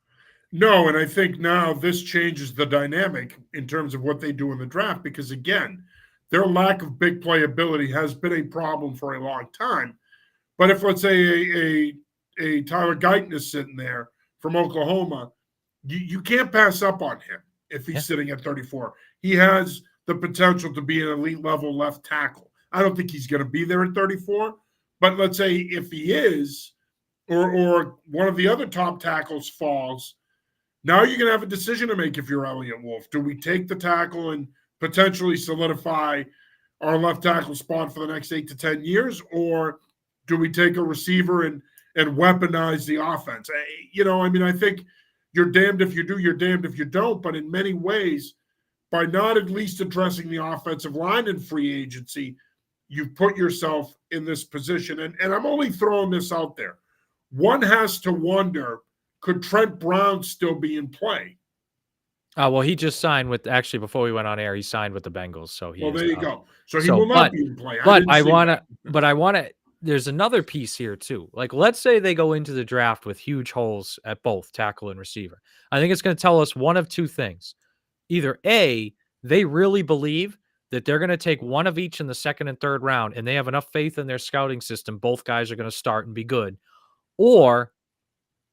No, and I think now this changes the dynamic in terms of what they do in the draft because, again, their lack of big playability has been a problem for a long time. But if, let's say, a Tyler Guyton is sitting there from Oklahoma, you can't pass up on him if he's sitting at 34. He has the potential to be an elite level left tackle. I don't think he's going to be there at 34, but let's say if he is, or one of the other top tackles falls, now you're going to have a decision to make if you're Elliott Wolf. Do we take the tackle and potentially solidify our left tackle spot for the next 8 to 10 years, or do we take a receiver and weaponize the offense? I think you're damned if you do, you're damned if you don't. But in many ways, by not at least addressing the offensive line in free agency, you've put yourself in this position. And I'm only throwing this out there. One has to wonder, could Trent Brown still be in play? Well, he just signed with, actually, before we went on air, he signed with the Bengals. So there you go. So he will not be in play. I want to, there's another piece here too. Like, let's say they go into the draft with huge holes at both tackle and receiver. I think it's going to tell us one of two things. Either A, they really believe that they're going to take one of each in the second and third round, and they have enough faith in their scouting system. Both guys are going to start and be good. Or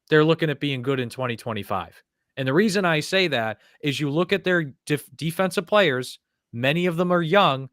they're looking at being good in 2025. And the reason I say that is you look at their defensive players, many of them are young.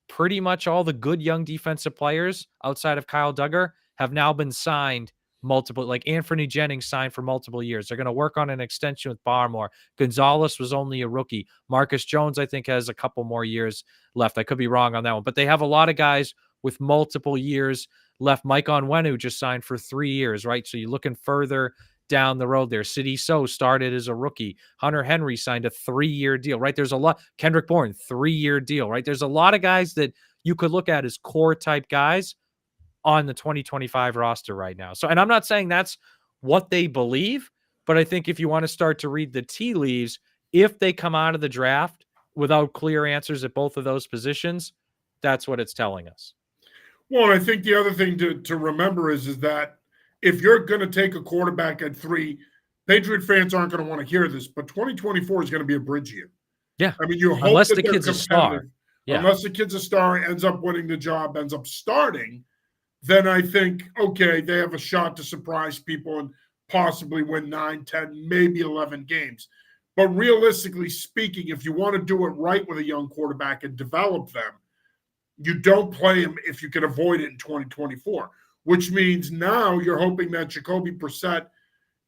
Pretty much all the good young defensive players outside of Kyle Duggar have now been signed multiple, like Anthony Jennings signed for multiple years. They're going to work on an extension with Barmore. Gonzalez was only a rookie. Marcus Jones, I think, has a couple more years left. I could be wrong on that one, but they have a lot of guys with multiple years left. Mike Onwenu just signed for 3 years, right? So you're looking further down the road there. Sidney So started as a rookie. Hunter Henry signed a 3-year deal, right? There's a lot. Kendrick Bourne, 3-year deal, right? There's a lot of guys that you could look at as core type guys on the 2025 roster right now. So, and I'm not saying that's what they believe, but I think if you want to start to read the tea leaves, if they come out of the draft without clear answers at both of those positions, that's what it's telling us. Well, I think the other thing to remember is that if you're going to take a quarterback at 3, Patriot fans aren't going to want to hear this, but 2024 is going to be a bridge year. Yeah. I mean, you hope unless that the kid's a star. Yeah. Unless the kid's a star, ends up winning the job, ends up starting, then I think, okay, they have a shot to surprise people and possibly win 9, 10, maybe 11 games. But realistically speaking, if you want to do it right with a young quarterback and develop them, you don't play him if you can avoid it in 2024. Which means now you're hoping that Jacoby Brissett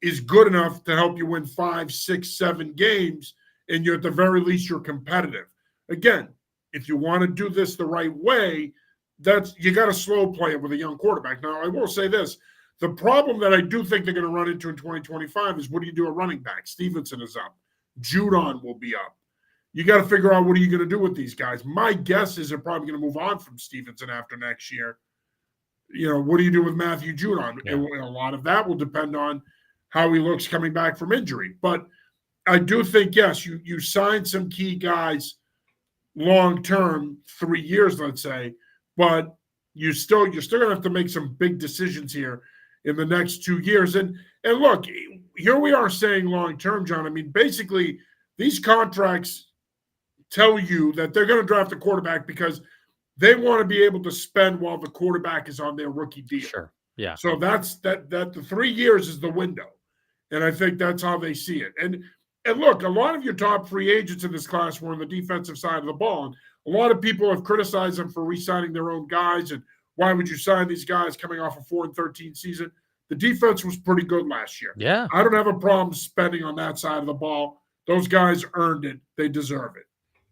is good enough to help you win 5, 6, 7 games, and you're at the very least you're competitive. Again, if you want to do this the right way, you got to slow play it with a young quarterback. Now, I will say this: the problem that I do think they're going to run into in 2025 is what do you do at running back? Stevenson is up, Judon will be up. You got to figure out what are you going to do with these guys. My guess is they're probably going to move on from Stevenson after next year. What do you do with Matthew Judon? Yeah. A lot of that will depend on how he looks coming back from injury. But I do think, yes, you signed some key guys long-term, 3 years, let's say, but you're still going to have to make some big decisions here in the next 2 years. And look, here we are saying long-term, John. I mean, basically, these contracts tell you that they're going to draft a quarterback because they want to be able to spend while the quarterback is on their rookie deal. Sure. Yeah. So that's the 3 years is the window. And I think that's how they see it. And look, a lot of your top free agents in this class were on the defensive side of the ball. And a lot of people have criticized them for re-signing their own guys. And why would you sign these guys coming off a 4-13 season? The defense was pretty good last year. Yeah. I don't have a problem spending on that side of the ball. Those guys earned it. They deserve it.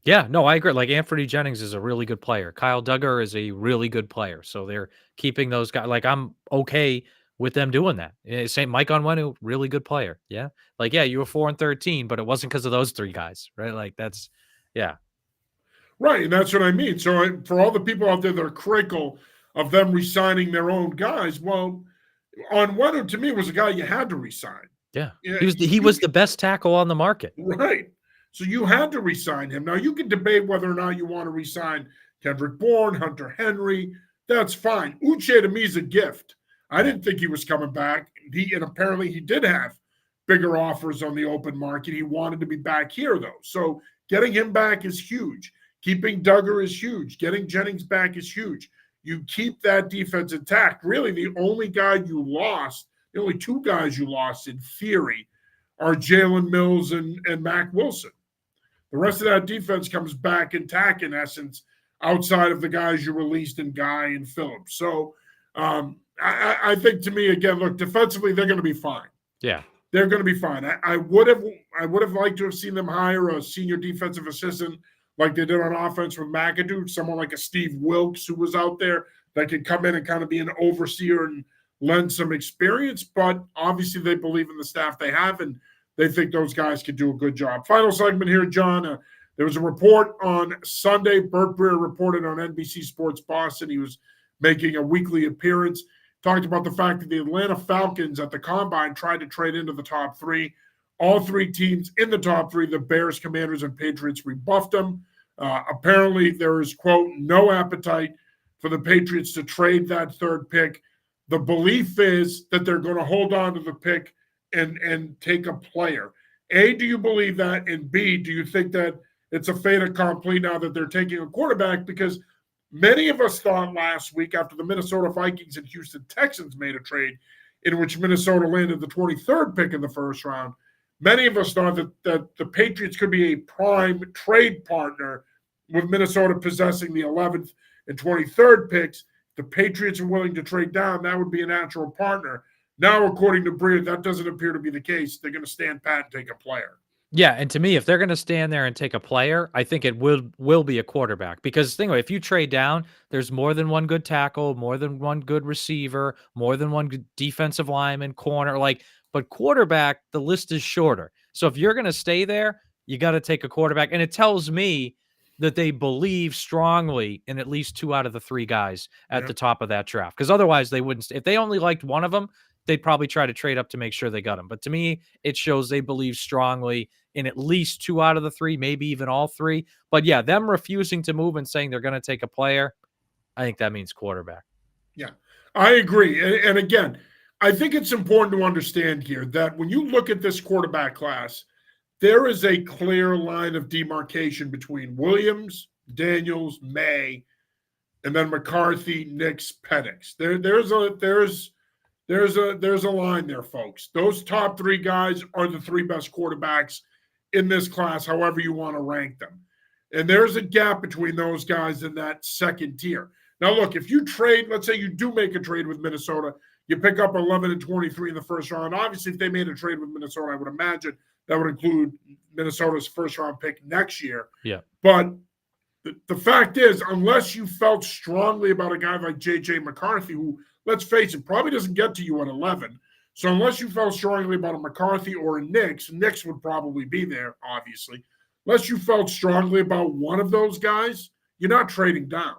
Yeah, no, I agree. Like Anthony Jennings is a really good player. Kyle Duggar is a really good player. So they're keeping those guys. Like I'm okay with them doing that. Same Mike Onwenu, really good player. Yeah. Like, yeah, you were 4-13, but it wasn't because of those three guys, right? Like that's, yeah. Right, and that's what I mean. So for all the people out there that are critical of them resigning their own guys, well, Onwenu to me was a guy you had to resign. Yeah. Yeah, He was the best tackle on the market. right. So you had to resign him. Now you can debate whether or not you want to resign Kendrick Bourne, Hunter Henry. That's fine. Uche to me is a gift. I didn't think he was coming back. And apparently he did have bigger offers on the open market. He wanted to be back here though. So getting him back is huge. Keeping Duggar is huge. Getting Jennings back is huge. You keep that defense intact. Really, the only guy you lost, the only two guys you lost in theory, are Jalen Mills and Mac Wilson. The rest of that defense comes back intact in essence, outside of the guys you released in Guy and Phillips. So I think to me, again, look, defensively, they're going to be fine. Yeah. They're going to be fine. I would have liked to have seen them hire a senior defensive assistant like they did on offense with McAdoo, someone like a Steve Wilkes who was out there that could come in and kind of be an overseer and lend some experience. But obviously they believe in the staff they have, and they think those guys could do a good job. Final segment here, John. There was a report on Sunday. Bert Breer reported on NBC Sports Boston. He was making a weekly appearance. Talked about the fact that the Atlanta Falcons at the Combine tried to trade into the top three. All three teams in the top three, the Bears, Commanders, and Patriots, rebuffed them. Apparently, there is, quote, no appetite for the Patriots to trade that third pick. The belief is that they're going to hold on to the pick and take a player. A, do you believe that? And B, do you think that it's a fait accompli now that they're taking a quarterback? Because many of us thought last week after the Minnesota Vikings and Houston Texans made a trade in which Minnesota landed the 23rd pick in the first round, many of us thought that the Patriots could be a prime trade partner with Minnesota possessing the 11th and 23rd picks. The Patriots are willing to trade down. That would be a natural partner. Now, according to Breer, that doesn't appear to be the case. They're going to stand pat and take a player. Yeah, and to me, if they're going to stand there and take a player, I think it will be a quarterback. Because think about it, if you trade down, there's more than one good tackle, more than one good receiver, more than one good defensive lineman, corner. But quarterback, the list is shorter. So if you're going to stay there, you got to take a quarterback. And it tells me that they believe strongly in at least two out of the three guys at the top of that draft. Because otherwise, they wouldn't. If they only liked one of them, they'd probably try to trade up to make sure they got him. But to me, it shows they believe strongly in at least two out of the three, maybe even all three. But yeah, them refusing to move and saying they're going to take a player, I think that means quarterback. Yeah, I agree. And again, I think it's important to understand here that when you look at this quarterback class, there is a clear line of demarcation between Williams, Daniels, May, and then McCarthy, Nix, Penix. There's a line there, folks. Those top three guys are the three best quarterbacks in this class, however you want to rank them. And there's a gap between those guys in that second tier. Now, look, if you trade, let's say you do make a trade with Minnesota, you pick up 11 and 23 in the first round. Obviously, if they made a trade with Minnesota, I would imagine that would include Minnesota's first round pick next year. Yeah. But the fact is, unless you felt strongly about a guy like J.J. McCarthy, who, let's face it, probably doesn't get to you at 11. So unless you felt strongly about a McCarthy or a Nix would probably be there, obviously. Unless you felt strongly about one of those guys, you're not trading down.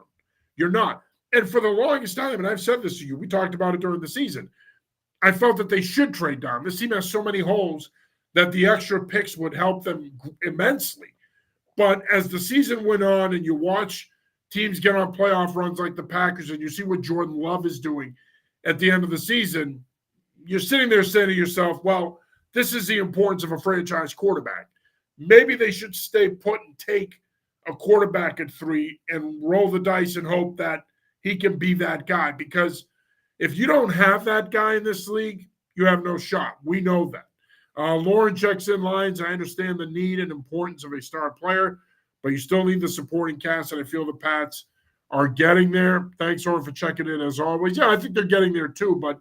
You're not. And for the longest time, and I've said this to you, we talked about it during the season, I felt that they should trade down. This team has so many holes that the extra picks would help them immensely. But as the season went on and you watch teams get on playoff runs like the Packers and you see what Jordan Love is doing at the end of the season, you're sitting there saying to yourself, well, this is the importance of a franchise quarterback. Maybe they should stay put and take a quarterback at 3 and roll the dice and hope that he can be that guy. Because if you don't have that guy in this league, you have no shot. We know that. Lauren checks in Lyons. I understand the need and importance of a star player, but you still need the supporting cast, and I feel the Pats are getting there. Thanks, Lauren, for checking in as always. Yeah, I think they're getting there too, but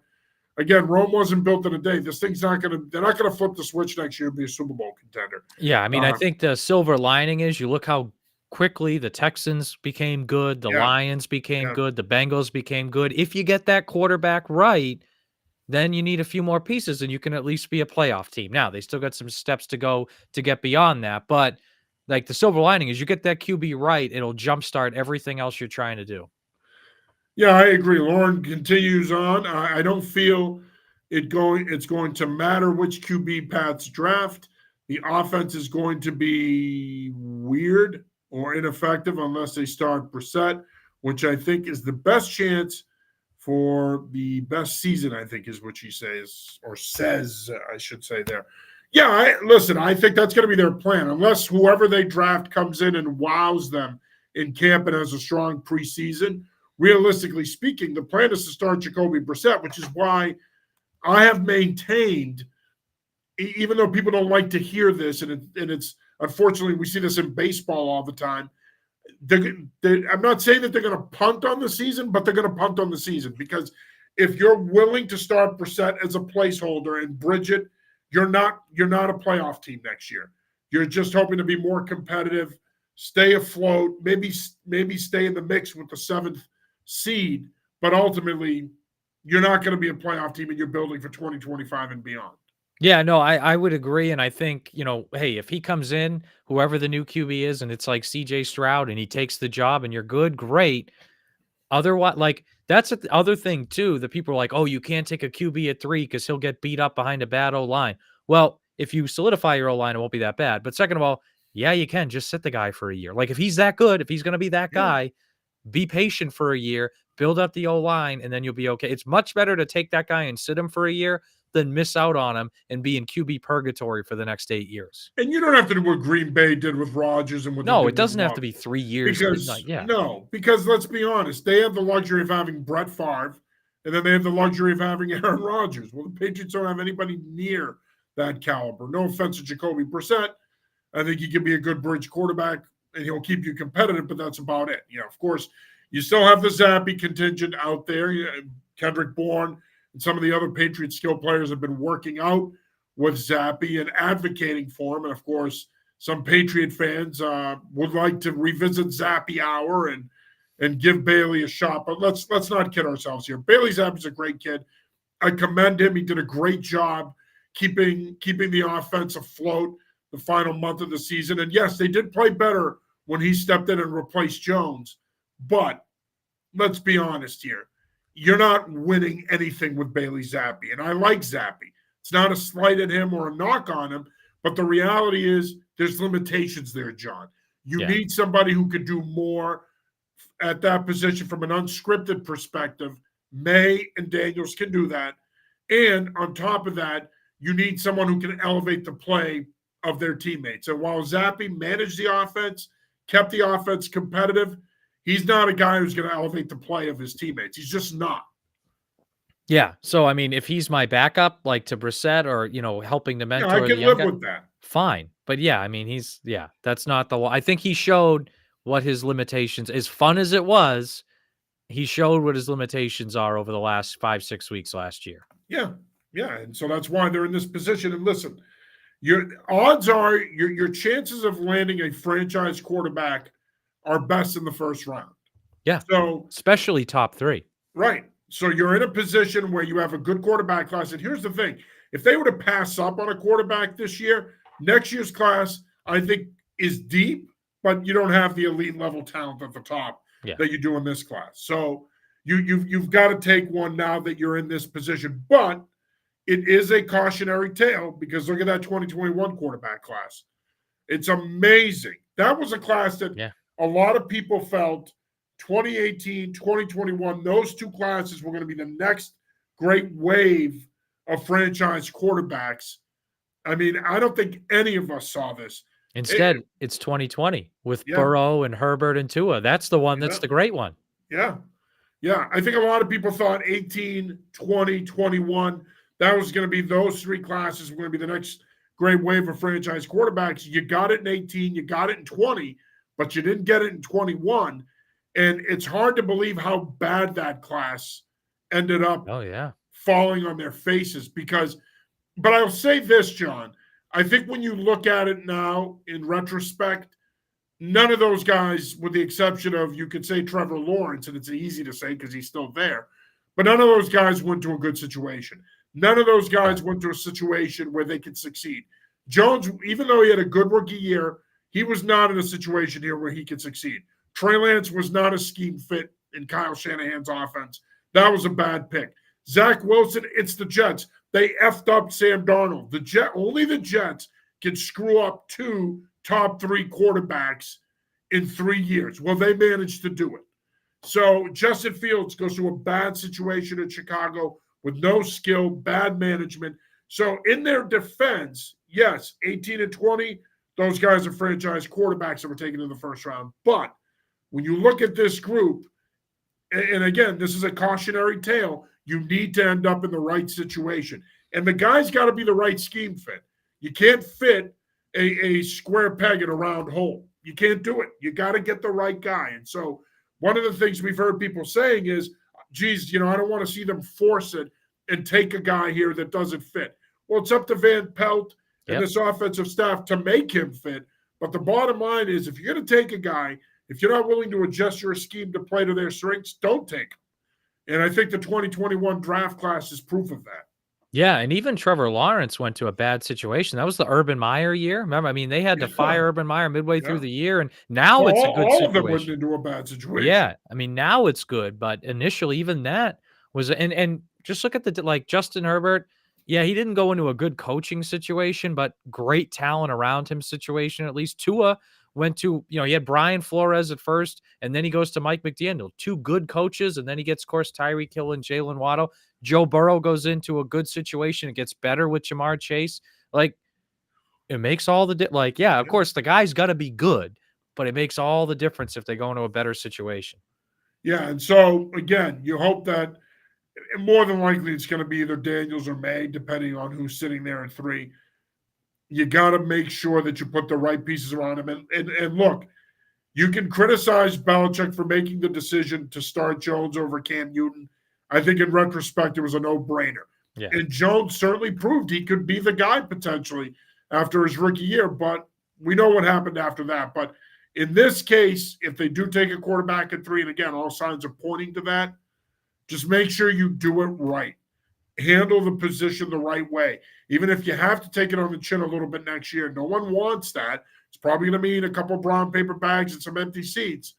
again, Rome wasn't built in a day. This thing's they're not going to flip the switch next year and be a Super Bowl contender. Yeah, I mean, I think the silver lining is you look how quickly the Texans became good, the Lions became good, the Bengals became good. If you get that quarterback right, then you need a few more pieces and you can at least be a playoff team. Now, they still got some steps to go to get beyond that, but like the silver lining is you get that QB right, it'll jumpstart everything else you're trying to do. Yeah, I agree. Lauren continues on. I don't feel it's going to matter which QB Pats draft. The offense is going to be weird or ineffective unless they start Brissett, which I think is the best chance for the best season, I think is what she says, I should say there. Yeah, listen, I think that's going to be their plan, unless whoever they draft comes in and wows them in camp and has a strong preseason. Realistically speaking, the plan is to start Jacoby Brissett, which is why I have maintained, even though people don't like to hear this, and it's unfortunately we see this in baseball all the time. I'm not saying that they're going to punt on the season, but they're going to punt on the season, because if you're willing to start Brissett as a placeholder and bridge it, you're not a playoff team next year. You're just hoping to be more competitive, stay afloat, maybe stay in the mix with the 7th seed, but ultimately you're not going to be a playoff team, and you're building for 2025 and beyond. Yeah, no, I would agree. And I think, hey, if he comes in, whoever the new QB is, and it's like CJ Stroud and he takes the job and you're good, great. Otherwise, like that's the other thing too. The people are like, oh, you can't take a QB at 3 because he'll get beat up behind a bad O-line. Well, if you solidify your O-line, it won't be that bad. But second of all, yeah, you can just sit the guy for a year. Like if he's that good, if he's going to be that guy, be patient for a year, build up the O-line, and then you'll be okay. It's much better to take that guy and sit him for a year than miss out on him and be in QB purgatory for the next 8 years. And you don't have to do what Green Bay did with Rodgers and what No, it doesn't have to be 3 years. Because let's be honest, they have the luxury of having Brett Favre, and then they have the luxury of having Aaron Rodgers. Well, the Patriots don't have anybody near that caliber. No offense to Jacoby Brissett. I think he can be a good bridge quarterback, and he'll keep you competitive, but that's about it. Of course, you still have the Zappy contingent out there. Kendrick Bourne and some of the other Patriot skill players have been working out with Zappy and advocating for him. And, of course, some Patriot fans would like to revisit Zappy Hour and give Bailey a shot. But let's not kid ourselves here. Bailey Zappy's a great kid. I commend him. He did a great job keeping the offense afloat the final month of the season. And, yes, they did play better when he stepped in and replaced Jones. But let's be honest here. You're not winning anything with Bailey Zappe. And I like Zappe. It's not a slight at him or a knock on him. But the reality is there's limitations there, John. You need somebody who could do more at that position from an unscripted perspective. May and Daniels can do that. And on top of that, you need someone who can elevate the play of their teammates. And while Zappe managed the offense, kept the offense competitive, he's not a guy who's going to elevate the play of his teammates. He's just not. Yeah. So, I mean, if he's my backup, like to Brissett or, helping to mentor I can live with that. Fine. But yeah, I mean, that's not I think he showed what his limitations, as fun as it was, he showed what his limitations are over the last 5-6 weeks last year. Yeah. Yeah. And so that's why they're in this position. And listen, your odds are your chances of landing a franchise quarterback are best in the first round. Yeah. So especially top 3. Right. So you're in a position where you have a good quarterback class. And here's the thing. If they were to pass up on a quarterback this year, next year's class, I think, is deep, but you don't have the elite level talent at the top that you do in this class. So you've got to take one now that you're in this position. But it is a cautionary tale, because look at that 2021 quarterback class. It's amazing. That was a class that a lot of people felt 2018, 2021, those two classes were going to be the next great wave of franchise quarterbacks. I mean, I don't think any of us saw this. Instead, it's 2020 with Burrow and Herbert and Tua. That's the one that's the great one. Yeah. Yeah. I think a lot of people thought 18, 20, 21, that was going to be those 3 classes were going to be the next great wave of franchise quarterbacks. You got it in 18, you got it in 20, but you didn't get it in 21. And it's hard to believe how bad that class ended up falling on their faces but I'll say this, John. I think when you look at it now in retrospect, none of those guys, with the exception of, you could say, Trevor Lawrence, and it's easy to say because he's still there, but none of those guys went to a good situation. None of those guys went to a situation where they could succeed. Jones, even though he had a good rookie year, he was not in a situation here where he could succeed. Trey Lance was not a scheme fit in Kyle Shanahan's offense. That was a bad pick. Zach Wilson, it's the Jets. They effed up Sam Darnold. Only the Jets can screw up 2 top 3 quarterbacks in 3 years. Well, they managed to do it. So Justin Fields goes to a bad situation in Chicago with no skill, bad management. So in their defense, yes, 18 and 20, those guys are franchise quarterbacks that were taken in the first round. But when you look at this group, and again, this is a cautionary tale, you need to end up in the right situation. And the guy's got to be the right scheme fit. You can't fit a square peg in a round hole. You can't do it. You got to get the right guy. And so one of the things we've heard people saying is, geez, I don't want to see them force it and take a guy here that doesn't fit. Well, it's up to Van Pelt and this offensive staff to make him fit. But the bottom line is, if you're going to take a guy, if you're not willing to adjust your scheme to play to their strengths, don't take him. And I think the 2021 draft class is proof of that. Yeah, and even Trevor Lawrence went to a bad situation. That was the Urban Meyer year. Remember, I mean, they had to fire Urban Meyer midway through the year, and now it's a good situation. All of them went into a bad situation. Yeah, I mean, now it's good, but initially, even that was, and just look at Justin Herbert. Yeah, he didn't go into a good coaching situation, but great talent around him situation. At least Tua went to, he had Brian Flores at first, and then he goes to Mike McDaniel, 2 good coaches, and then he gets, of course, Tyreek Hill and Jalen Waddle. Joe Burrow goes into a good situation. It gets better with Jamar Chase. It makes all the of course, the guy's got to be good, but it makes all the difference if they go into a better situation. Yeah, and so, again, you hope that more than likely it's going to be either Daniels or May, depending on who's sitting there at 3. You got to make sure that you put the right pieces around him. And look, you can criticize Belichick for making the decision to start Jones over Cam Newton. I think in retrospect, it was a no-brainer. Yeah. And Jones certainly proved he could be the guy potentially after his rookie year, but we know what happened after that. But in this case, if they do take a quarterback at 3, and again, all signs are pointing to that, just make sure you do it right. Handle the position the right way. Even if you have to take it on the chin a little bit next year, no one wants that. It's probably going to mean a couple of brown paper bags and some empty seats.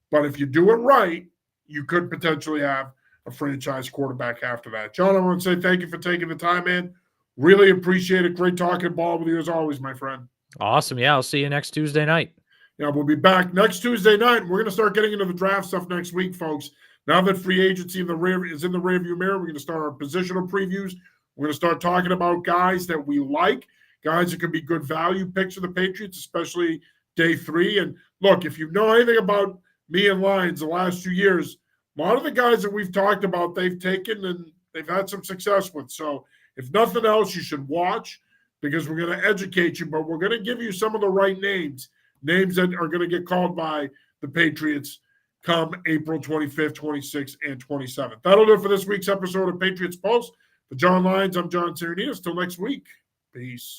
But if you do it right, you could potentially have a franchise quarterback after that. John, I want to say thank you for taking the time, man. Really appreciate it. Great talking ball with you as always, my friend. Awesome. Yeah, I'll see you next Tuesday night. Yeah, we'll be back next Tuesday night. We're going to start getting into the draft stuff next week, folks. Now that free agency is in the rearview mirror, we're going to start our positional previews. We're going to start talking about guys that we like, guys that could be good value picks for the Patriots, especially day 3. And look, if you know anything about me and Lyons the last 2 years, a lot of the guys that we've talked about, they've taken and they've had some success with. So if nothing else, you should watch because we're going to educate you, but we're going to give you some of the right names that are going to get called by the Patriots come April 25th, 26th, and 27th. That'll do it for this week's episode of Patriots Pulse. For John Lyons, I'm John Sarianides. Till next week. Peace.